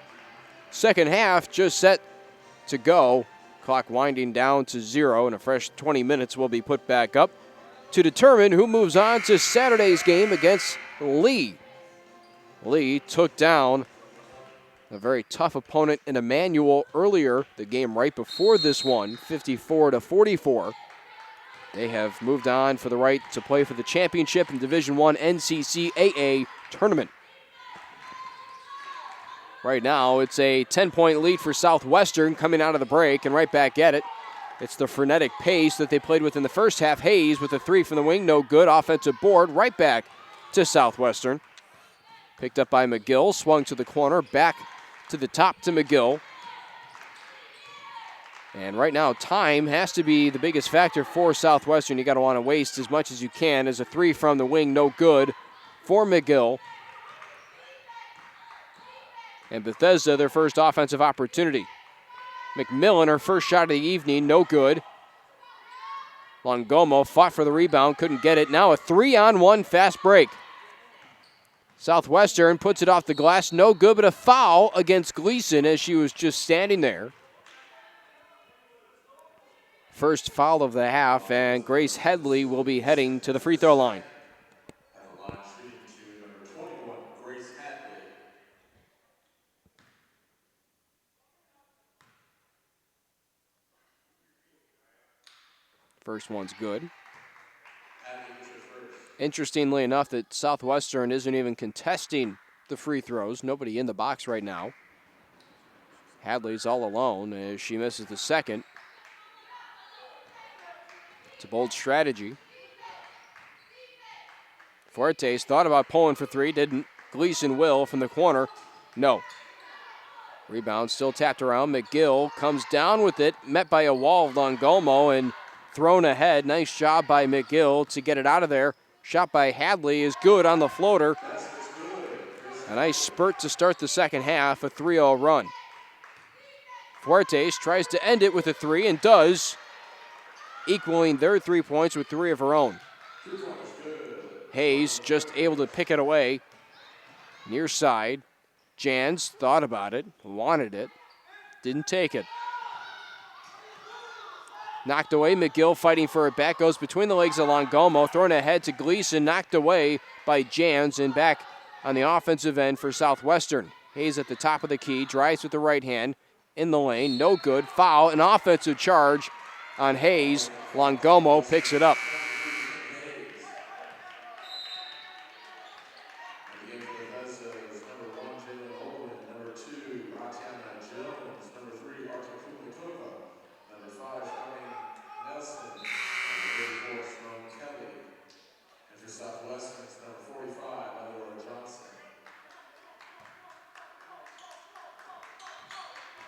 Second half just set to go. Clock winding down to 0, and a fresh 20 minutes will be put back up to determine who moves on to Saturday's game against Lee. Lee took down a very tough opponent in Emmanuel earlier, the game right before this one, 54-44. They have moved on for the right to play for the championship in Division I NCCAA tournament. Right now, it's a 10-point lead for Southwestern coming out of the break and right back at it. It's the frenetic pace that they played with in the first half. Hayes with a 3 from the wing, no good. Offensive board right back to Southwestern. Picked up by McGill, swung to the corner, back to the top to McGill. And right now, time has to be the biggest factor for Southwestern. You got to want to waste as much as you can. As a 3 from the wing, no good for McGill. And Bethesda, their first offensive opportunity. McMillan, her first shot of the evening, no good. Longomo fought for the rebound, couldn't get it. Now a 3-on-1 fast break. Southwestern puts it off the glass, no good, but a foul against Gleason as she was just standing there. First foul of the half, and Grace Headley will be heading to the free throw line. At the line, shooting to number 21, Grace Hadley. First one's good. Hadley gets her first. Interestingly enough, that Southwestern isn't even contesting the free throws. Nobody in the box right now. Hadley's all alone as she misses the second. It's a bold strategy. Fuertes thought about pulling for 3, didn't. Gleason will from the corner. No. Rebound still tapped around. McGill comes down with it, met by a wall of Longomo and thrown ahead. Nice job by McGill to get it out of there. Shot by Hadley is good on the floater. A nice spurt to start the second half, a 3-0 run. Fuertes tries to end it with a 3 and does, equaling their 3 points with 3 of her own. Hayes just able to pick it away. Near side. Jans thought about it, wanted it, didn't take it. Knocked away, McGill fighting for it back, goes between the legs of Longomo, thrown ahead to Gleason, knocked away by Jans, and back on the offensive end for Southwestern. Hayes at the top of the key, drives with the right hand, in the lane, no good, foul, an offensive charge on Hayes. Longomo picks it up.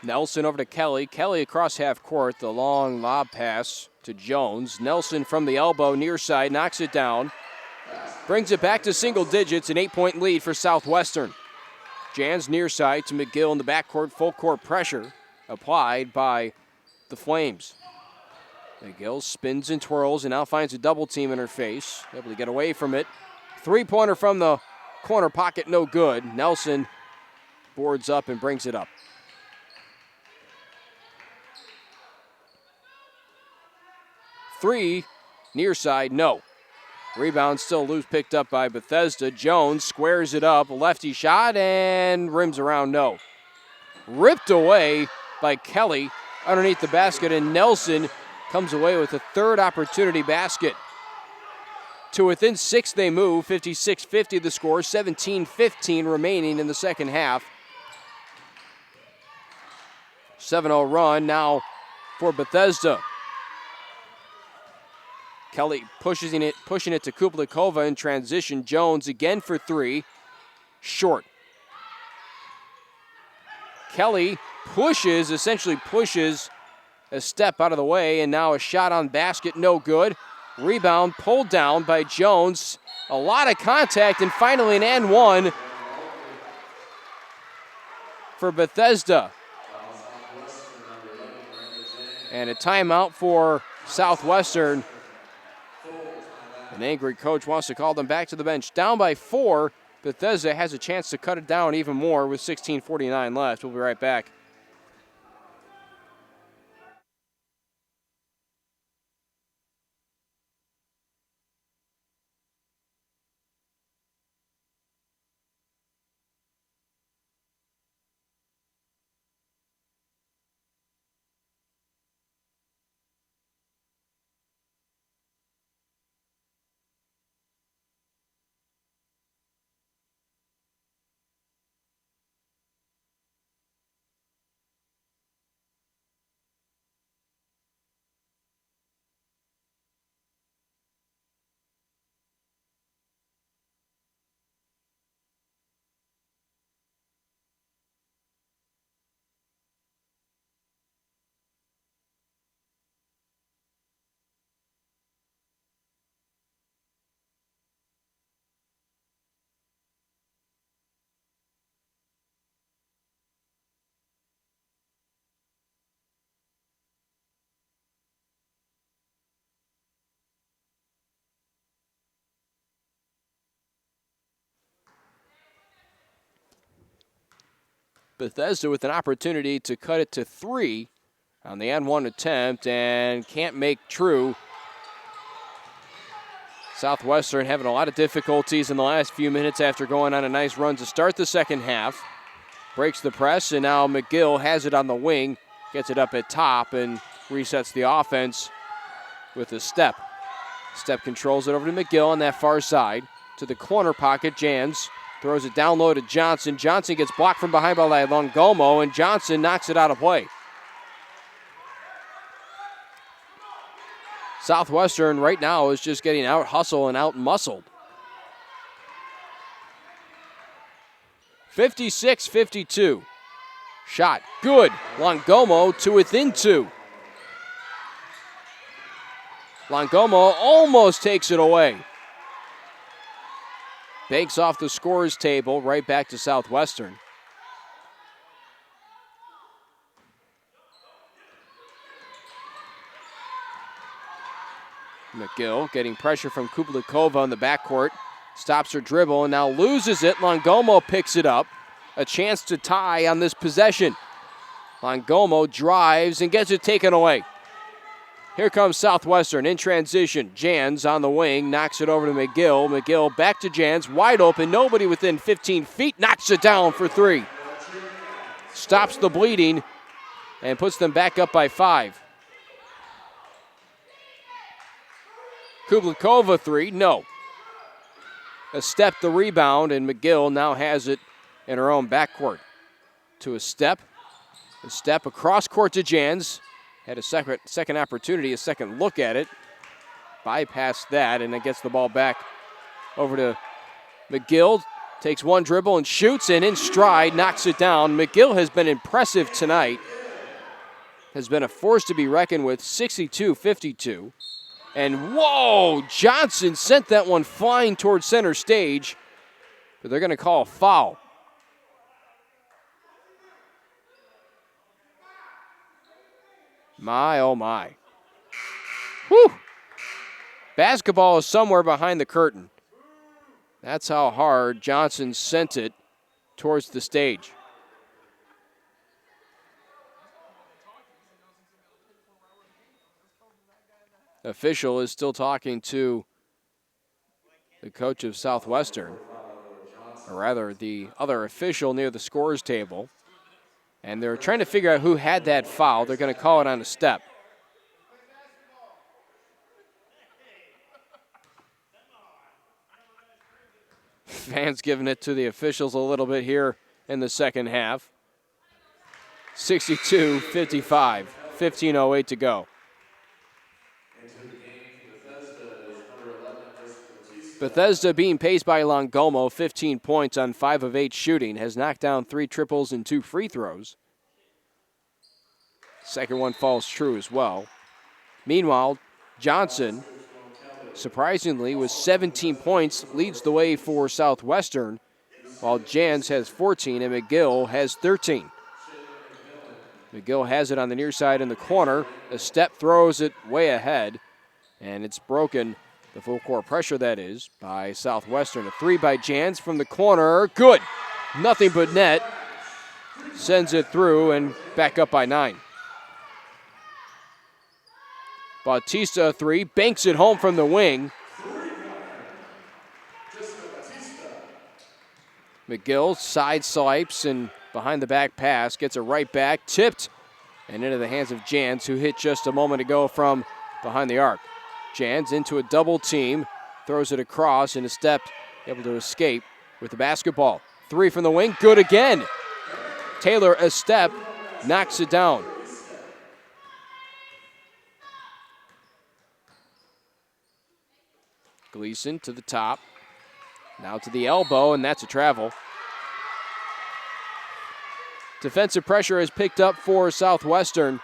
Nelson over to Kelly. Kelly across half court. The long lob pass to Jones. Nelson from the elbow near side knocks it down. Brings it back to single digits. An 8-point lead for Southwestern. Jans near side to McGill in the backcourt. Full court pressure applied by the Flames. McGill spins and twirls and now finds a double team in her face. Able to get away from it. 3-pointer from the corner pocket, no good. Nelson boards up and brings it up. 3, near side, no. Rebound still loose, picked up by Bethesda. Jones squares it up, lefty shot, and rims around, no. Ripped away by Kelly underneath the basket, and Nelson comes away with a third opportunity basket. To within 6 they move, 56-50 the score, 17-15 remaining in the second half. 7-0 run now for Bethesda. Kelly pushing it to Kublikova in transition. Jones again for 3. Short. Kelly essentially pushes a step out of the way, and now a shot on basket, no good. Rebound pulled down by Jones. A lot of contact, and finally an and one for Bethesda. And a timeout for Southwestern. An angry coach wants to call them back to the bench. Down by 4. Bethesda has a chance to cut it down even more with 16:49 left. We'll be right back. Bethesda with an opportunity to cut it to 3 on the N1 attempt and can't make true. Southwestern having a lot of difficulties in the last few minutes after going on a nice run to start the second half. Breaks the press, and now McGill has it on the wing, gets it up at top, and resets the offense with a step. Step controls it over to McGill on that far side. To the corner pocket, Jans throws it down low to Johnson. Johnson gets blocked from behind by Longomo, and Johnson knocks it out of play. Southwestern right now is just getting out hustled and out muscled. 56-52. Shot good. Longomo to within 2. Longomo almost takes it away. Banks off the scorer's table, right back to Southwestern. McGill getting pressure from Kublikova in the backcourt. Stops her dribble and now loses it. Longomo picks it up. A chance to tie on this possession. Longomo drives and gets it taken away. Here comes Southwestern in transition. Jans on the wing, knocks it over to McGill. McGill back to Jans, wide open, nobody within 15 feet, knocks it down for 3. Stops the bleeding and puts them back up by 5. Kublikova 3, no. A step the rebound, and McGill now has it in her own backcourt. To a step across court to Jans. Had a second opportunity, a second look at it. Bypassed that, and it gets the ball back over to McGill. Takes one dribble and shoots, and in stride, knocks it down. McGill has been impressive tonight. Has been a force to be reckoned with, 62-52. And whoa, Johnson sent that one flying towards center stage, but they're going to call a foul. My, oh my. Whew. Basketball is somewhere behind the curtain. That's how hard Johnson sent it towards the stage. Official is still talking to the coach of Southwestern, or rather the other official near the scorer's table. And they're trying to figure out who had that foul. They're going to call it on a step. Fans giving it to the officials a little bit here in the second half. 62-55, 15:08 to go. Bethesda being paced by Longomo, 15 points on 5 of 8 shooting, has knocked down 3 triples and 2 free throws. Second one falls true as well. Meanwhile, Johnson, surprisingly, with 17 points, leads the way for Southwestern, while Jans has 14 and McGill has 13. McGill has it on the near side in the corner. A step throws it way ahead, and it's broken. The full court pressure, that is, by Southwestern. A three by Jans from the corner. Good. Nothing but net. Sends it through and back up by 9. Bautista, a three. Banks it home from the wing. McGill side swipes and behind the back pass. Gets it right back. Tipped and into the hands of Jans, who hit just a moment ago from behind the arc. Jans into a double team. Throws it across and a step, able to escape with the basketball. Three from the wing. Good again. Taylor, a step, knocks it down. Gleason to the top. Now to the elbow, and that's a travel. Defensive pressure has picked up for Southwestern.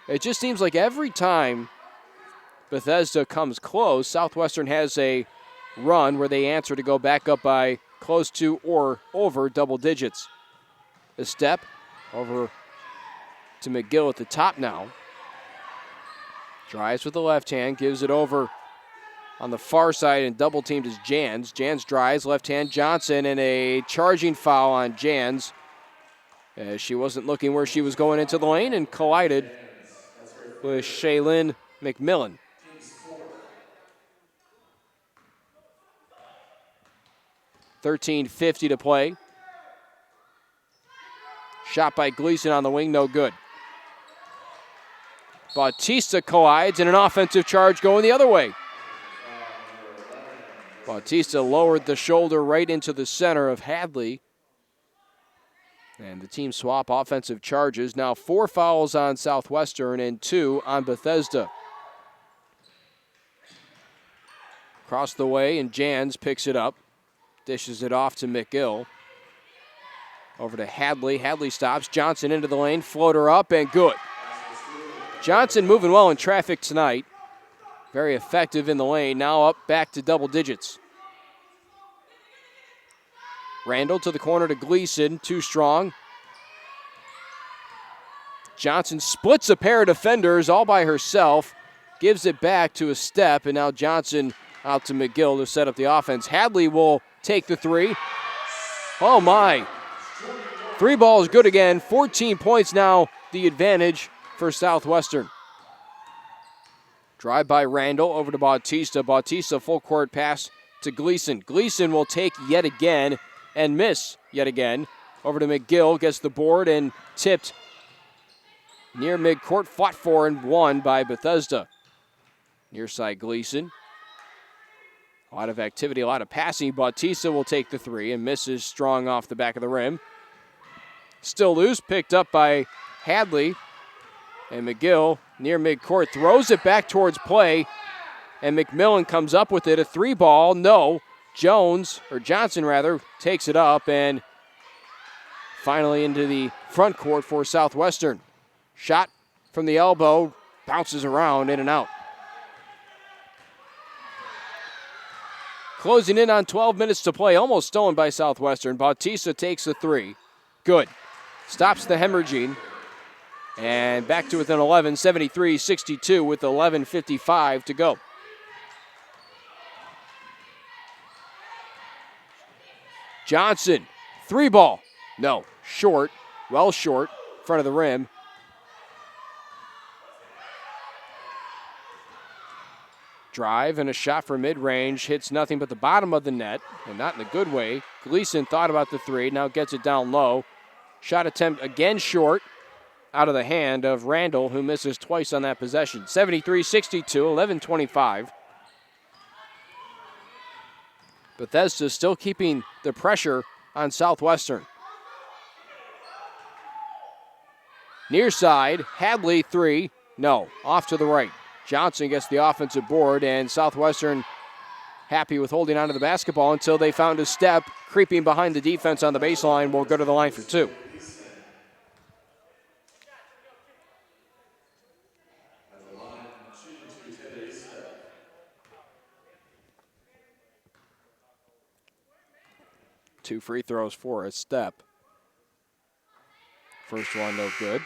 It just seems like every time Bethesda comes close, Southwestern has a run where they answer to go back up by close to or over double digits. A step over to McGill at the top now. Drives with the left hand, gives it over on the far side, and double teamed is Jans. Jans drives, left hand Johnson, and a charging foul on Jans, as she wasn't looking where she was going into the lane and collided with Shaylin McMillan. $13:50 to play. Shot by Gleason on the wing, no good. Bautista collides and an offensive charge going the other way. Bautista lowered the shoulder right into the center of Hadley. And the team swap offensive charges. Now 4 fouls on Southwestern and 2 on Bethesda. Across the way, and Jans picks it up. Dishes it off to McGill. Over to Hadley. Hadley stops. Johnson into the lane. Floater up and good. Johnson moving well in traffic tonight. Very effective in the lane. Now up back to double digits. Randall to the corner to Gleason. Too strong. Johnson splits a pair of defenders all by herself. Gives it back to a step. And now Johnson out to McGill to set up the offense. Hadley will take the three. Oh my. 3 balls good again. 14 points now. The advantage for Southwestern. Drive by Randall over to Bautista. Bautista full court pass to Gleason. Gleason will take yet again and miss yet again. Over to McGill, gets the board and tipped near midcourt. Fought for and won by Bethesda. Near side Gleason. A lot of activity, a lot of passing. Bautista will take the three and misses strong off the back of the rim. Still loose, picked up by Hadley. And McGill, near midcourt, throws it back towards play. And McMillan comes up with it. A 3-ball, no. Johnson takes it up and finally into the front court for Southwestern. Shot from the elbow, bounces around, in and out. Closing in on 12 minutes to play, almost stolen by Southwestern. Bautista takes the three. Good. Stops the hemorrhaging. And back to within 11, 73-62 with 11:55 to go. Johnson, 3-ball. No, short, well short, front of the rim. Drive and a shot for mid-range, hits nothing but the bottom of the net, and not in a good way. Gleason thought about the three, now gets it down low. Shot attempt again short, out of the hand of Randall, who misses twice on that possession. 73-62, 11:25. Bethesda still keeping the pressure on Southwestern. Near side, Hadley three, no, off to the right. Johnson gets the offensive board, and Southwestern happy with holding onto the basketball until they found a step creeping behind the defense on the baseline. Will go to the line for 2. Two free throws for a step. First one, no good.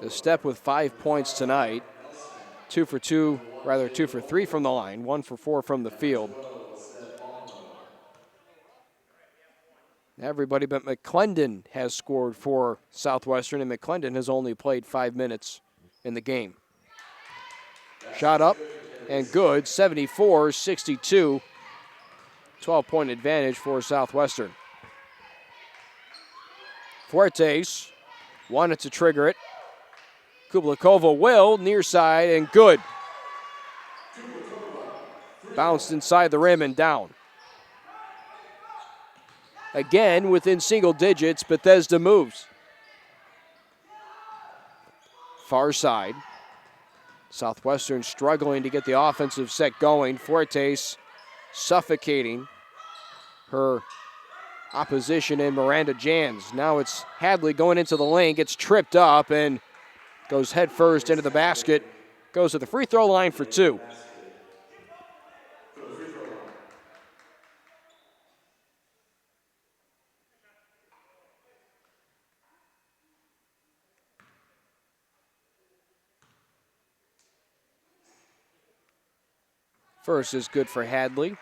The Step with 5 points tonight. 2 for 3 from the line, 1 for 4 from the field. Everybody but McClendon has scored for Southwestern, and McClendon has only played 5 minutes in the game. Shot up and good, 74-62. 12-point advantage for Southwestern. Fuertes wanted to trigger it. Kublikova will, near side, and good. Bounced inside the rim and down. Again, within single digits, Bethesda moves. Far side. Southwestern struggling to get the offensive set going. Fuertes suffocating her opposition in Miranda Jans. Now it's Hadley going into the lane, gets tripped up and goes head first into the basket. Goes to the free throw line for 2. First is good for Hadley.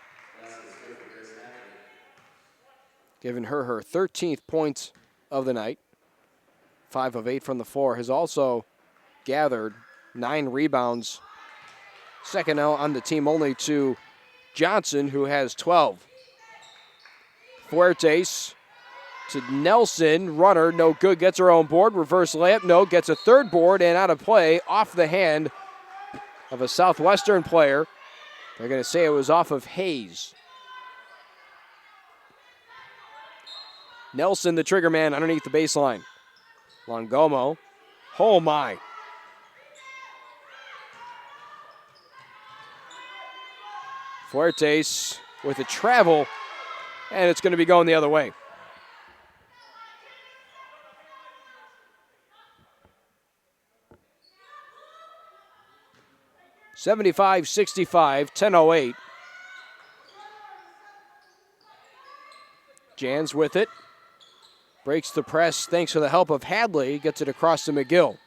Giving her 13th point of the night. 5 of 8 from the floor. Has also gathered 9 rebounds. Second out on the team only to Johnson, who has 12. Fuertes to Nelson. Runner, no good. Gets her own board. Reverse layup, no. Gets a third board and out of play off the hand of a Southwestern player. They're going to say it was off of Hayes. Nelson, the trigger man, underneath the baseline. Longomo. Oh, my. Fuertes with a travel, and it's going to be going the other way. (75-65), 10:08. Jans with it. Breaks the press thanks to the help of Hadley. Gets it across to McGill.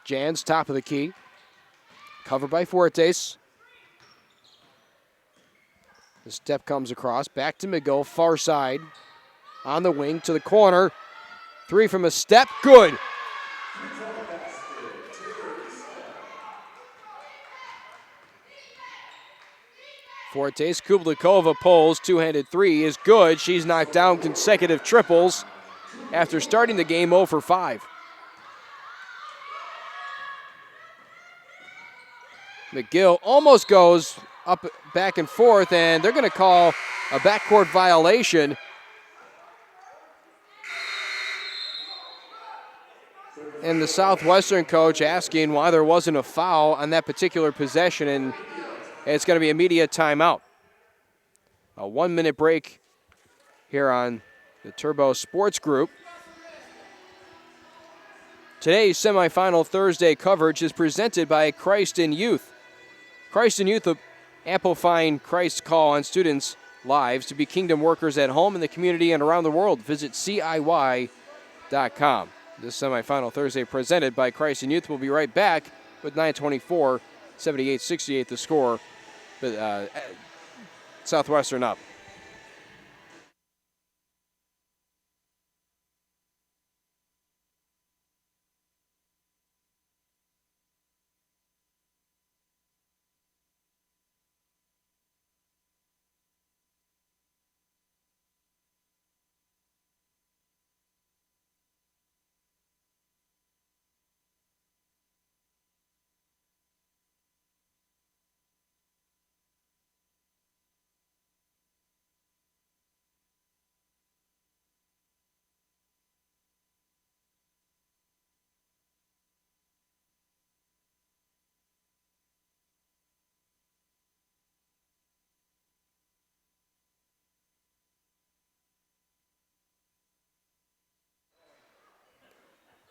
Jans, top of the key. Covered by Fuertes. The step comes across. Back to McGill. Far side. On the wing to the corner. 3 from a step. Good. Fuertes, Kublikova pulls, two-handed 3 is good. She's knocked down consecutive triples after starting the game 0 for 5. McGill almost goes up back and forth, and they're going to call a backcourt violation. And the Southwestern coach asking why there wasn't a foul on that particular possession, and it's going to be immediate timeout. A 1-minute break here on the Turbo Sports Group. Today's semifinal Thursday coverage is presented by Christ in Youth. Christ in Youth, amplifying Christ's call on students' lives to be kingdom workers at home, in the community, and around the world. Visit CIY.com. This semifinal Thursday presented by Christ in Youth. We'll be right back with 9:24, 78-68 the score. Southwestern up.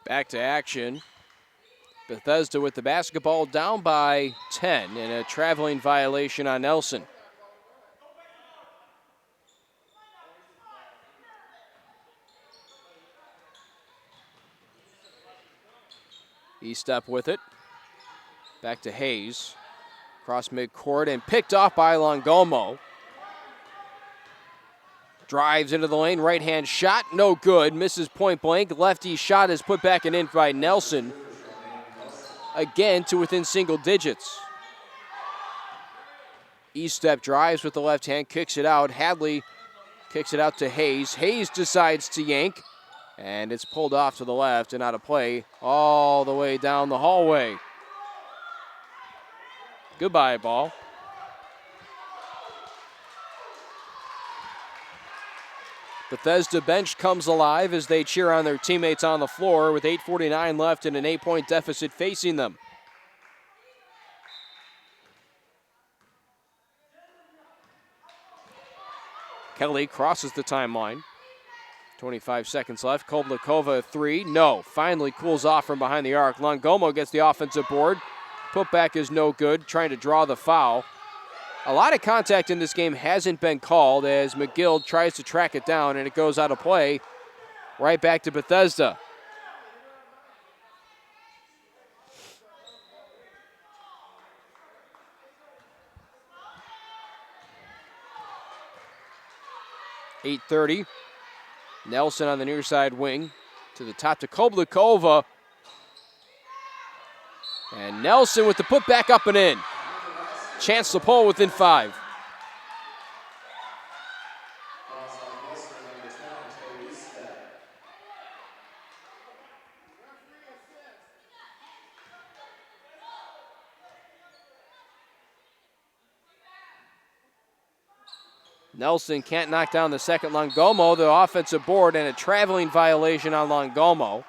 Back to action. Bethesda with the basketball, down by 10, and a traveling violation on Nelson. E-step with it. Back to Hayes. Cross midcourt and picked off by Longomo. Drives into the lane, right-hand shot, no good. Misses point blank. Lefty shot is put back and in by Nelson. Again to within single digits. E-step drives with the left hand, kicks it out. Hadley kicks it out to Hayes. Hayes decides to yank, and it's pulled off to the left and out of play all the way down the hallway. Goodbye, ball. Bethesda bench comes alive as they cheer on their teammates on the floor with 8:49 left and an 8-point deficit facing them. Kelly crosses the timeline. 25 seconds left. Koblakova, a three. No. Finally cools off from behind the arc. Longomo gets the offensive board. Putback is no good, trying to draw the foul. A lot of contact in this game hasn't been called as McGill tries to track it down, and it goes out of play. Right back to Bethesda. .830. Nelson on the near side wing. To the top to Koblakova. And Nelson with the putback up and in. Chance to pull within 5. Nelson can't knock down the second. Longomo, the offensive board, and a traveling violation on Longomo.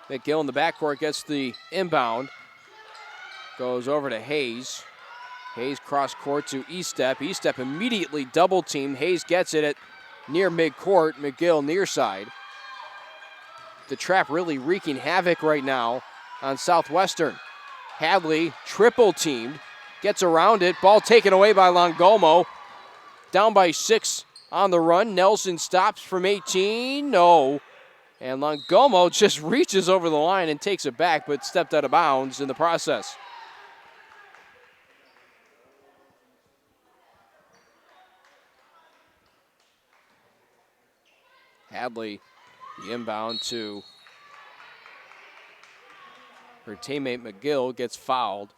McGill in the backcourt gets the inbound. Goes over to Hayes. Hayes cross court to E-step. E-step immediately double teamed. Hayes gets it at near midcourt. McGill near side. The trap really wreaking havoc right now on Southwestern. Hadley triple teamed. Gets around it. Ball taken away by Longomo. Down by 6 on the run. Nelson stops from 18. No. And Longomo just reaches over the line and takes it back, but stepped out of bounds in the process. Hadley, the inbound to her teammate McGill, gets fouled.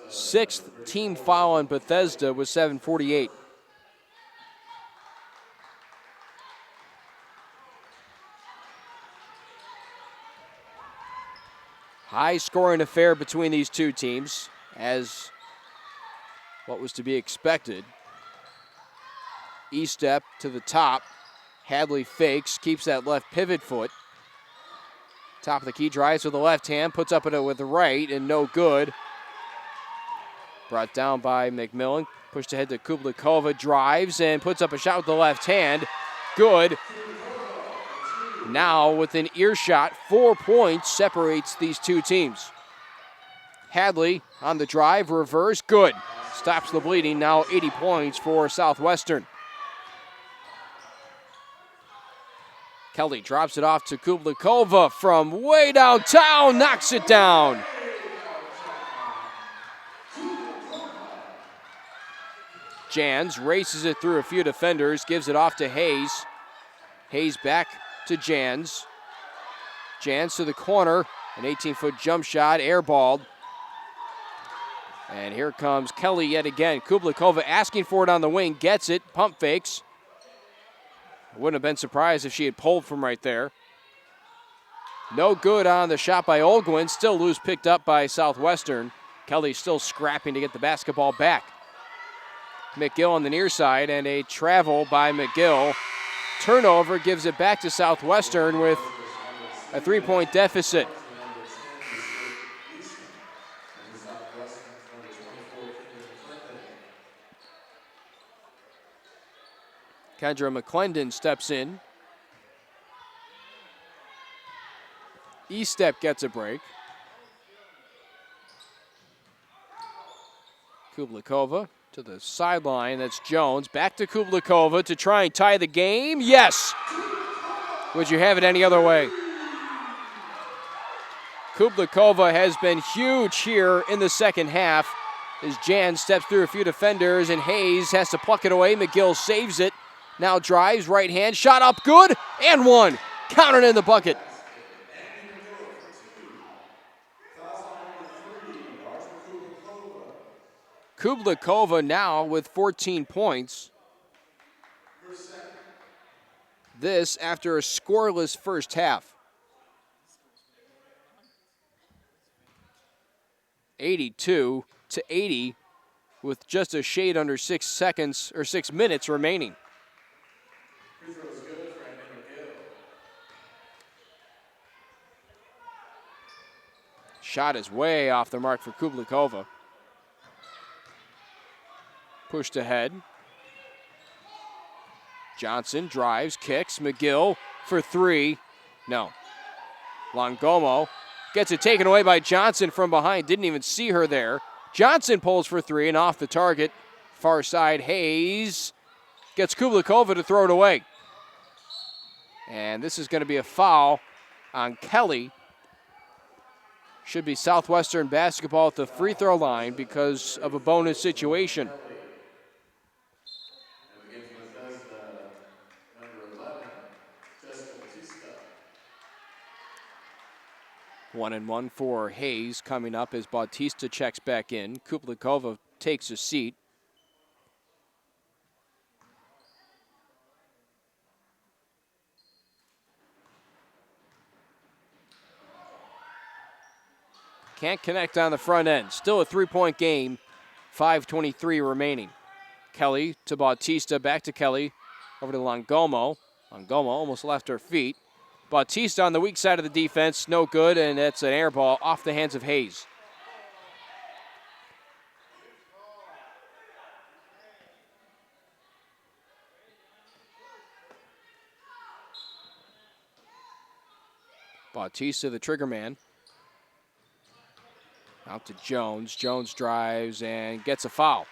6th team foul on Bethesda with 7:48. High-scoring affair between these two teams, as what was to be expected. E-step to the top. Hadley fakes, keeps that left pivot foot. Top of the key, drives with the left hand, puts up it with the right, and no good. Brought down by McMillan. Pushed ahead to Kublakova, drives and puts up a shot with the left hand. Good. Now within earshot, 4 points separates these two teams. Hadley on the drive, reverse, good. Stops the bleeding, now 80 points for Southwestern. Kelly drops it off to Kublakova from way downtown, knocks it down. Jans races it through a few defenders, gives it off to Hayes. Hayes back to Jans. Jans to the corner, an 18-foot jump shot, airballed. And here comes Kelly yet again. Kublakova asking for it on the wing, gets it, pump fakes. Wouldn't have been surprised if she had pulled from right there. No good on the shot by Olguin, still loose, picked up by Southwestern. Kelly still scrapping to get the basketball back. McGill on the near side, and a travel by McGill. Turnover gives it back to Southwestern with a 3-point deficit. Kendra McClendon steps in. E-step gets a break. Kublakova To the sideline, that's Jones. Back to Kublikova to try and tie the game. Yes! Would you have it any other way? Kublikova has been huge here in the second half as Jan steps through a few defenders and Hayes has to pluck it away. McGill saves it. Now drives, right hand, shot up, good, and one. Counted in the bucket. Kublikova now with 14 points. This after a scoreless first half. 82-80 with just a shade under 6 seconds or 6 minutes remaining. Shot is way off the mark for Kublikova. Pushed ahead. Johnson drives, kicks. McGill for three. No. Longomo gets it taken away by Johnson from behind. Didn't even see her there. Johnson pulls for three and off the target. Far side, Hayes gets Kublikova to throw it away. And this is going to be a foul on Kelly. Should be Southwestern basketball at the free throw line because of a bonus situation. 1-1 for Hayes coming up as Bautista checks back in. Kublikova takes a seat. Can't connect on the front end. Still a three-point game. 5:23 remaining. Kelly to Bautista, back to Kelly. Over to Longomo. Longomo almost left her feet. Bautista on the weak side of the defense, no good, and that's an air ball off the hands of Hayes. Bautista, the trigger man. Out to Jones. Jones drives and gets a foul.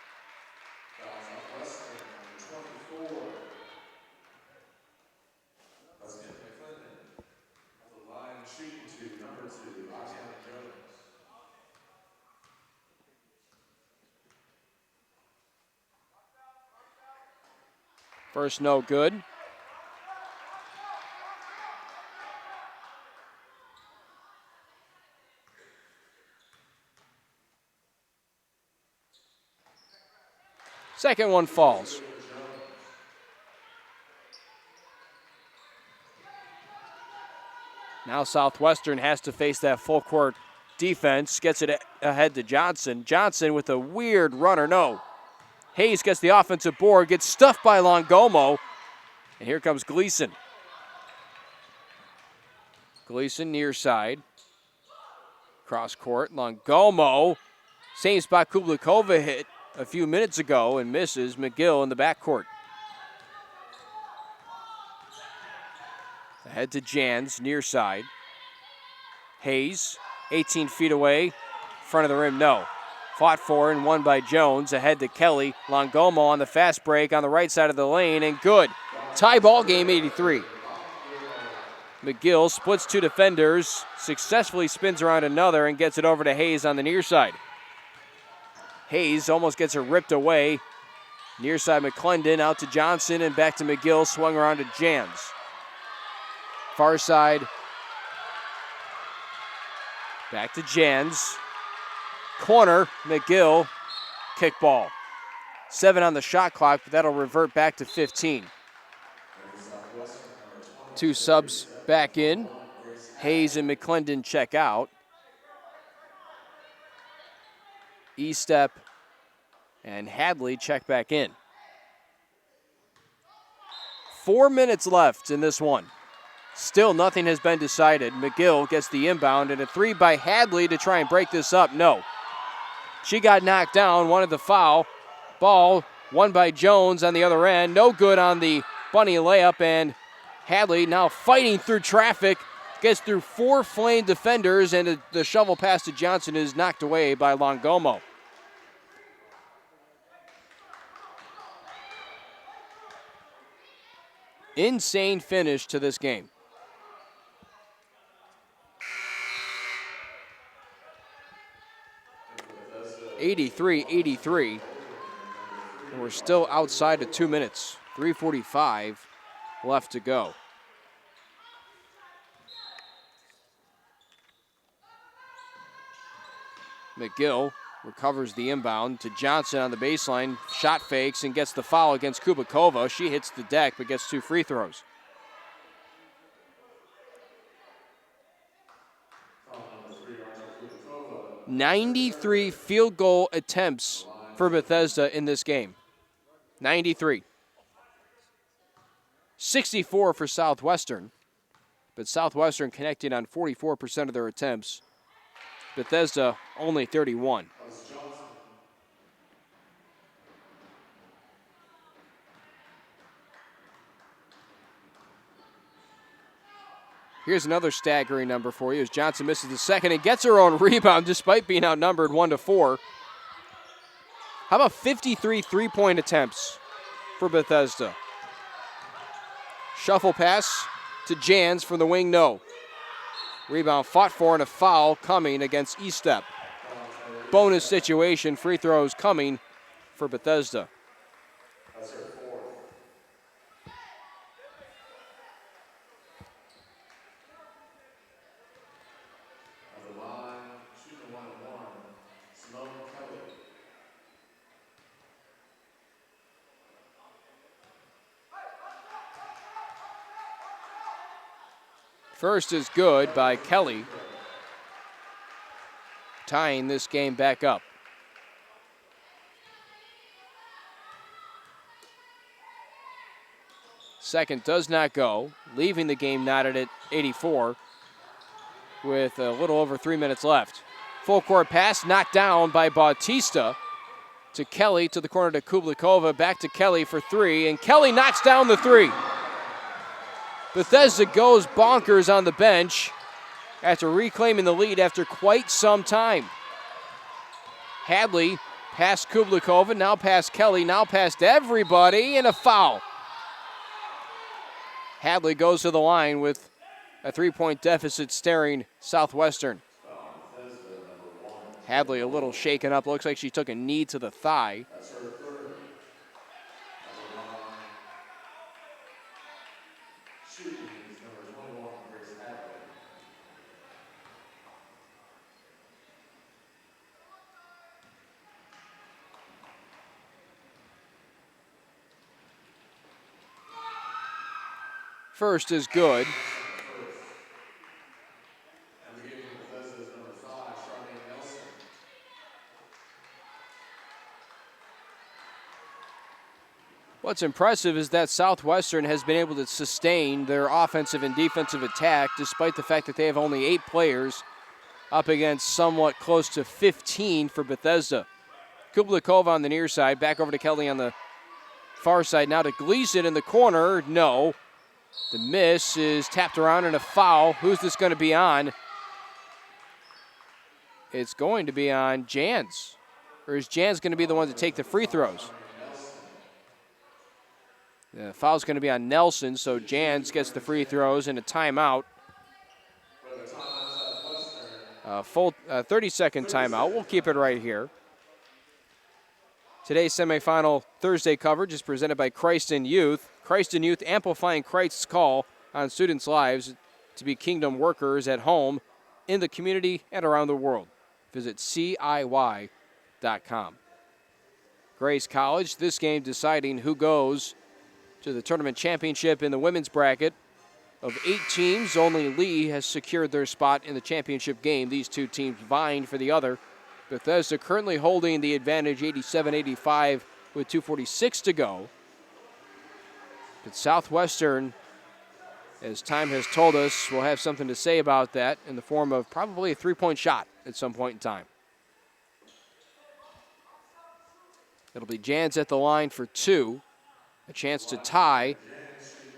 First, no good. Second one falls. Now Southwestern has to face that full court defense. Gets it ahead to Johnson. Johnson with a weird runner. No. Hayes gets the offensive board, gets stuffed by Longomo, and here comes Gleason. Gleason near side. Cross court, Longomo. Same spot Kublikova hit a few minutes ago and misses. McGill in the backcourt. Ahead to Jans, near side. Hayes, 18 feet away, front of the rim, no. Fought for and won by Jones. Ahead to Kelly. Longomo on the fast break on the right side of the lane, and good. Tie ball game, 83. McGill splits two defenders, successfully spins around another, and gets it over to Hayes on the near side. Hayes almost gets it ripped away. Near side McClendon out to Johnson and back to McGill, swung around to Jans. Far side. Back to Jans. Corner, McGill, kickball. 7 on the shot clock, but that'll revert back to 15. Two subs back in. Hayes and McClendon check out. Estep and Hadley check back in. 4 minutes left in this one. Still nothing has been decided. McGill gets the inbound and a three by Hadley to try and break this up. No. She got knocked down, wanted the foul. Ball won by Jones on the other end. No good on the bunny layup, and Hadley now fighting through traffic. Gets through 4 Flame defenders, and the shovel pass to Johnson is knocked away by Longomo. Insane finish to this game. (83-83). And we're still outside of 2 minutes. 3:45 left to go. McGill recovers the inbound to Johnson on the baseline. Shot fakes and gets the foul against Kubikova. She hits the deck but gets 2 free throws. 93 field goal attempts for Bethesda in this game. 93. 64 for Southwestern, but Southwestern connected on 44% of their attempts. Bethesda only 31. Here's another staggering number for you as Johnson misses the second and gets her own rebound despite being outnumbered 1-4. How about 53 three-point attempts for Bethesda? Shuffle pass to Jans from the wing, no. Rebound fought for and a foul coming against Estep. Bonus situation, free throws coming for Bethesda. That's her fourth. At the line, shooting the 1-1, Simone Kelly. First is good by Kelly, tying this game back up. Second does not go, leaving the game knotted at 84 with a little over 3 minutes left. Full court pass knocked down by Bautista to Kelly, to the corner to Kublikova, back to Kelly for 3, and Kelly knocks down the 3. Bethesda goes bonkers on the bench after reclaiming the lead after quite some time. Hadley past Kublikova, now past Kelly, now past everybody, and a foul. Hadley goes to the line with a 3-point deficit staring Southwestern. Hadley a little shaken up. Looks like she took a knee to the thigh. That's her third. At the line, shooting is number 21, Grace Hadley. First is good. And the game for Bethesda is number 5, Charmaine Nelson. What's impressive is that Southwestern has been able to sustain their offensive and defensive attack despite the fact that they have only 8 players up against somewhat close to 15 for Bethesda. Kublikova on the near side, back over to Kelly on the far side. Now to Gleason in the corner, no. The miss is tapped around and a foul. Who's this going to be on? It's going to be on Jans. Or is Jans going to be the one to take the free throws? The foul's going to be on Nelson, so Jans gets the free throws and a timeout. Full 30-second timeout. We'll keep it right here. Today's semifinal Thursday coverage is presented by Christ Youth. Christ Youth amplifying Christ's call on students' lives to be kingdom workers at home, in the community, and around the world. Visit CIY.com. Grace College, this game deciding who goes to the tournament championship in the women's bracket. Of 8 teams, only Lee has secured their spot in the championship game. These 2 teams vying for the other. Bethesda currently holding the advantage 87-85 with 2:46 to go. But Southwestern, as time has told us, will have something to say about that in the form of probably a 3-point shot at some point in time. It'll be Jans at the line for 2. A chance to tie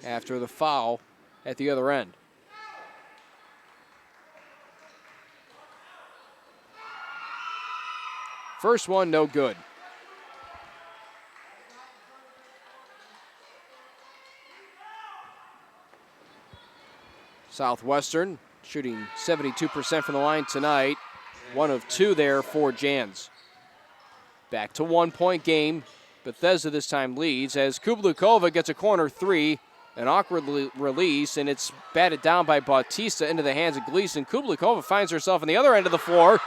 after the foul at the other end. First one, no good. Southwestern shooting 72% from the line tonight. 1 of 2 there for Jans. Back to 1-point game. Bethesda this time leads as Kublikova gets a corner 3. An awkward release, and it's batted down by Bautista into the hands of Gleason. Kublikova finds herself on the other end of the floor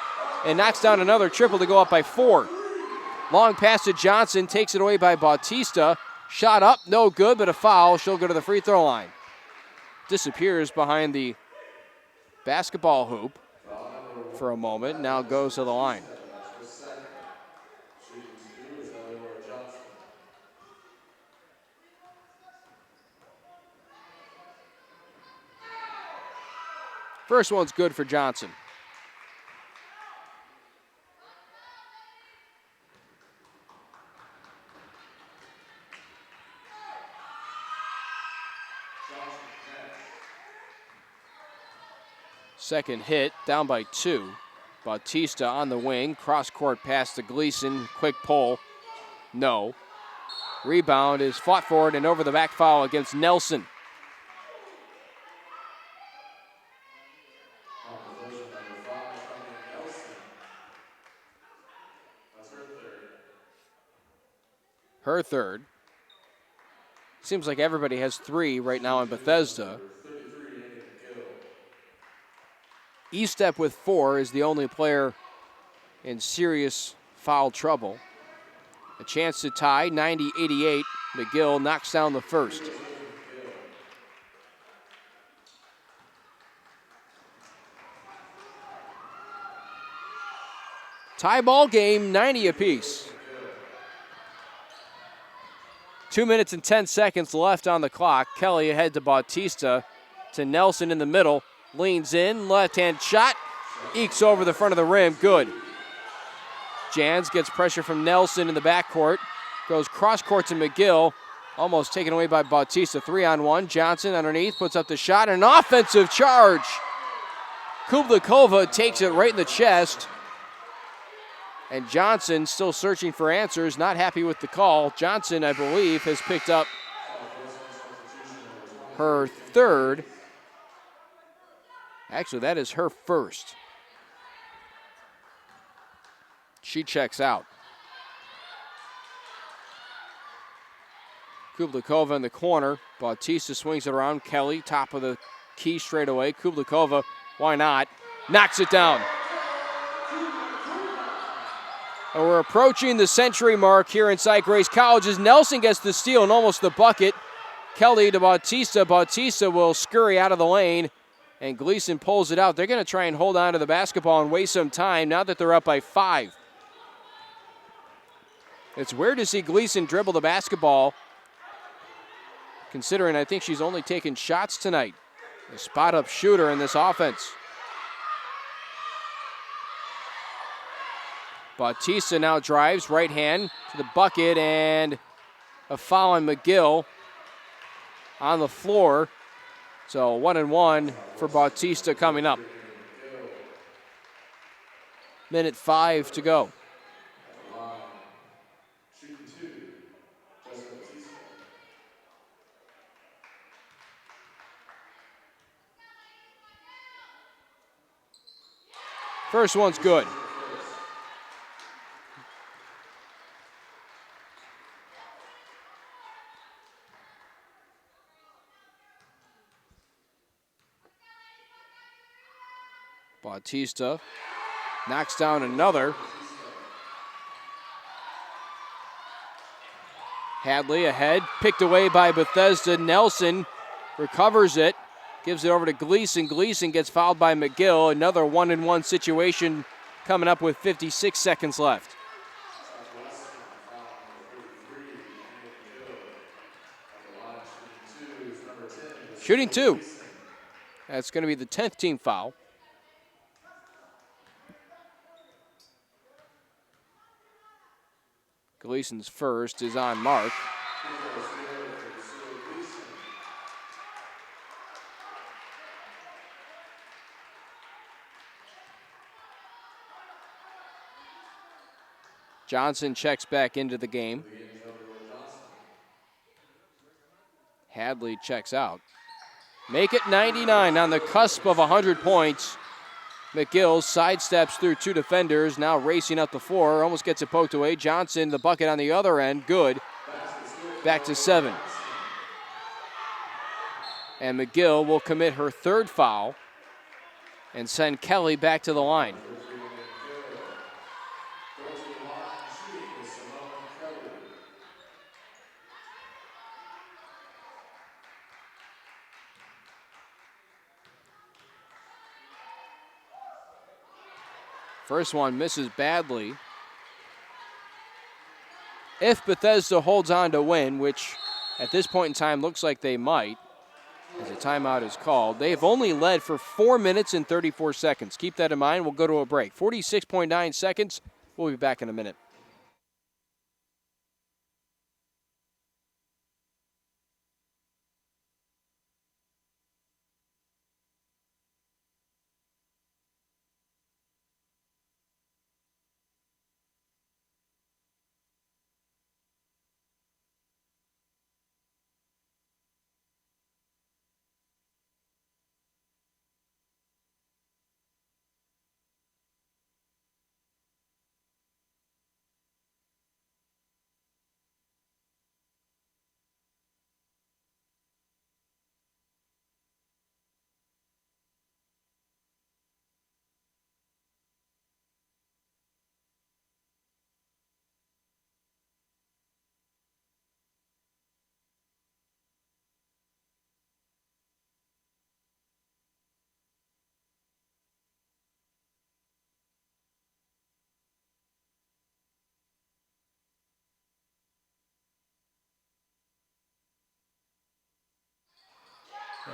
and knocks down another triple to go up by 4. Long pass to Johnson, takes it away by Bautista. Shot up, no good, but a foul. She'll go to the free throw line. Disappears behind the basketball hoop for a moment, now goes to the line. First one's good for Johnson. Second hit, down by 2. Bautista on the wing, cross-court pass to Gleason, quick pull, no. Rebound is fought forward and over the back foul against Nelson. Her third. Seems like everybody has 3 right now in Bethesda. Estep with 4 is the only player in serious foul trouble. A chance to tie, 90-88. McGill knocks down the first. Tie ball game, 90 apiece. 2 minutes and 10 seconds left on the clock. Kelly ahead to Bautista, to Nelson in the middle. Leans in, left-hand shot, ekes over the front of the rim, good. Jans gets pressure from Nelson in the backcourt, goes cross-court to McGill, almost taken away by Bautista. 3-on-1, Johnson underneath, puts up the shot, and an offensive charge. Kublikova takes it right in the chest. And Johnson still searching for answers, not happy with the call. Johnson, I believe, has picked up her third. Actually, that is her first. She checks out. Kublikova in the corner. Bautista swings it around. Kelly, top of the key straight away. Kublikova, why not? Knocks it down. And we're approaching the century mark here inside Grace College as Nelson gets the steal and almost the bucket. Kelly to Bautista. Bautista will scurry out of the lane, and Gleason pulls it out. They're going to try and hold on to the basketball and waste some time now that they're up by 5. It's weird to see Gleason dribble the basketball, considering I think she's only taken shots tonight. A spot-up shooter in this offense. Bautista now drives, right hand to the bucket, and a foul on McGill on the floor. So 1-1 for Bautista coming up. Minute 5 to go. First one's good. Bautista knocks down another. Hadley ahead, picked away by Bethesda. Nelson recovers it, gives it over to Gleason. Gleason gets fouled by McGill. Another 1-1 situation coming up with 56 seconds left. Shooting 2. That's going to be the 10th team foul. Gleason's first is on mark. Johnson checks back into the game. Hadley checks out. make it 99 on the cusp of 100 points. McGill sidesteps through two defenders, now racing up the floor, almost gets it poked away. Johnson, the bucket on the other end, good. Back to 7. And McGill will commit her third foul and send Kelly back to the line. First one misses badly. If Bethesda holds on to win, which at this point in time looks like they might, as a timeout is called, they have only led for 4 minutes and 34 seconds. Keep that in mind. We'll go to a break. 46.9 seconds. We'll be back in a minute.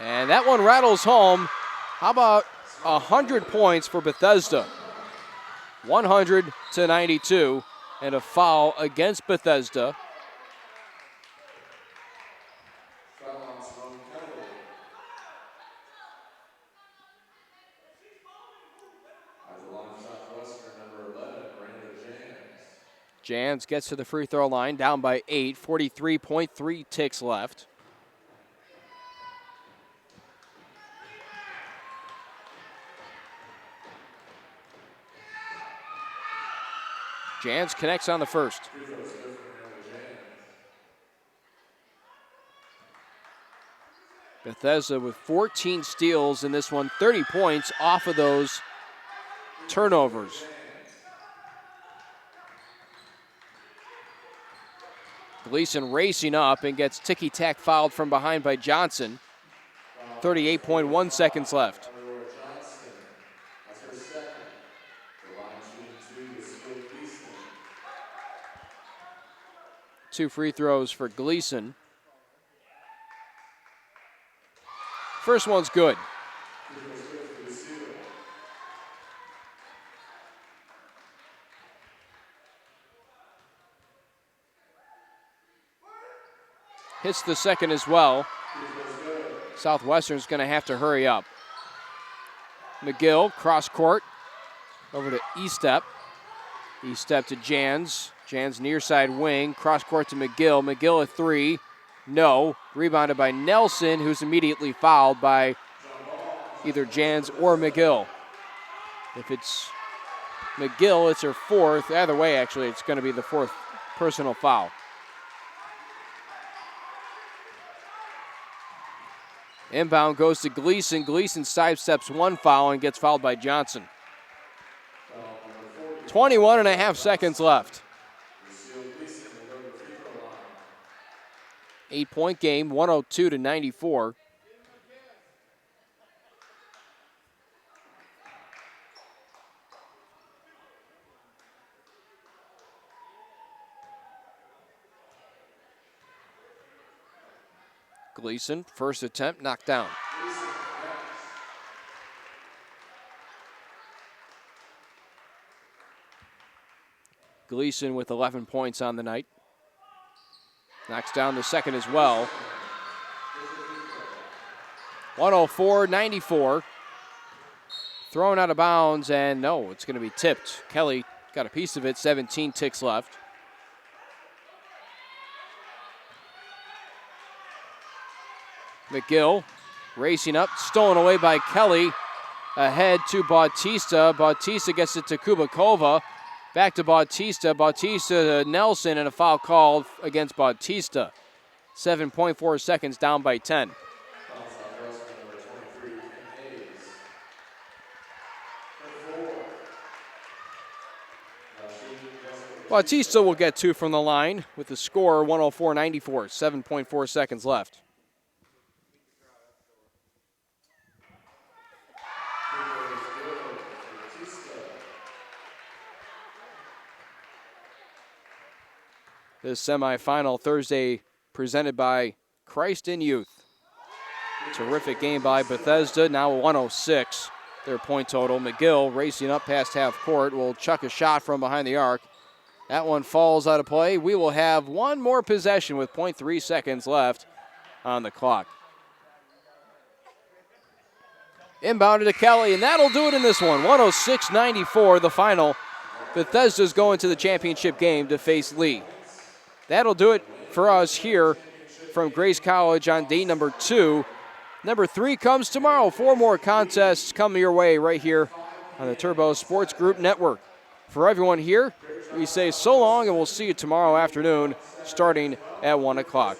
And that one rattles home. How about 100 points for Bethesda? 100-92, and a foul against Bethesda. Jans gets to the free throw line, down by 8, 43.3 ticks left. Jans connects on the first. Bethesda with 14 steals in this one, 30 points off of those turnovers. Gleason racing up and gets ticky-tack fouled from behind by Johnson. 38.1 seconds left. Two free throws for Gleason. First one's good. Hits the second as well. Southwestern's going to have to hurry up. McGill, cross court, over to Estep. Estep to Jans. Jans near side wing, cross court to McGill. McGill a three, no. Rebounded by Nelson, who's immediately fouled by either Jans or McGill. If it's McGill, it's her fourth. Either way, actually, it's going to be the fourth personal foul. Inbound goes to Gleason. Gleason sidesteps one foul and gets fouled by Johnson. 21 and a half seconds left. 8-point game, 102-94. Gleason, first attempt, knocked down. Gleason with 11 points on the night. Knocks down the second as well. 104-94. Thrown out of bounds, and no, it's going to be tipped. Kelly got a piece of it, 17 ticks left. McGill Racing up, stolen away by Kelly. Ahead to Bautista. Bautista gets it to Kubakova. Back to Bautista. Bautista to Nelson, and a foul called against Bautista. 7.4 seconds, down by 10. Bautista will get 2 from the line with the score 104-94, 7.4 seconds left. This semifinal Thursday presented by Christ in Youth. Terrific game by Bethesda, now 106, their point total. McGill racing up past half court will chuck a shot from behind the arc. That one falls out of play. We will have one more possession with 0.3 seconds left on the clock. Inbounded to Kelly, and that'll do it in this one. 106-94, the final. Bethesda's going to the championship game to face Lee. That'll do it for us here from Grace College on day number 2. Number 3 comes tomorrow. 4 more contests coming your way right here on the Turbo Sports Group Network. For everyone here, we say so long, and we'll see you tomorrow afternoon starting at 1 o'clock.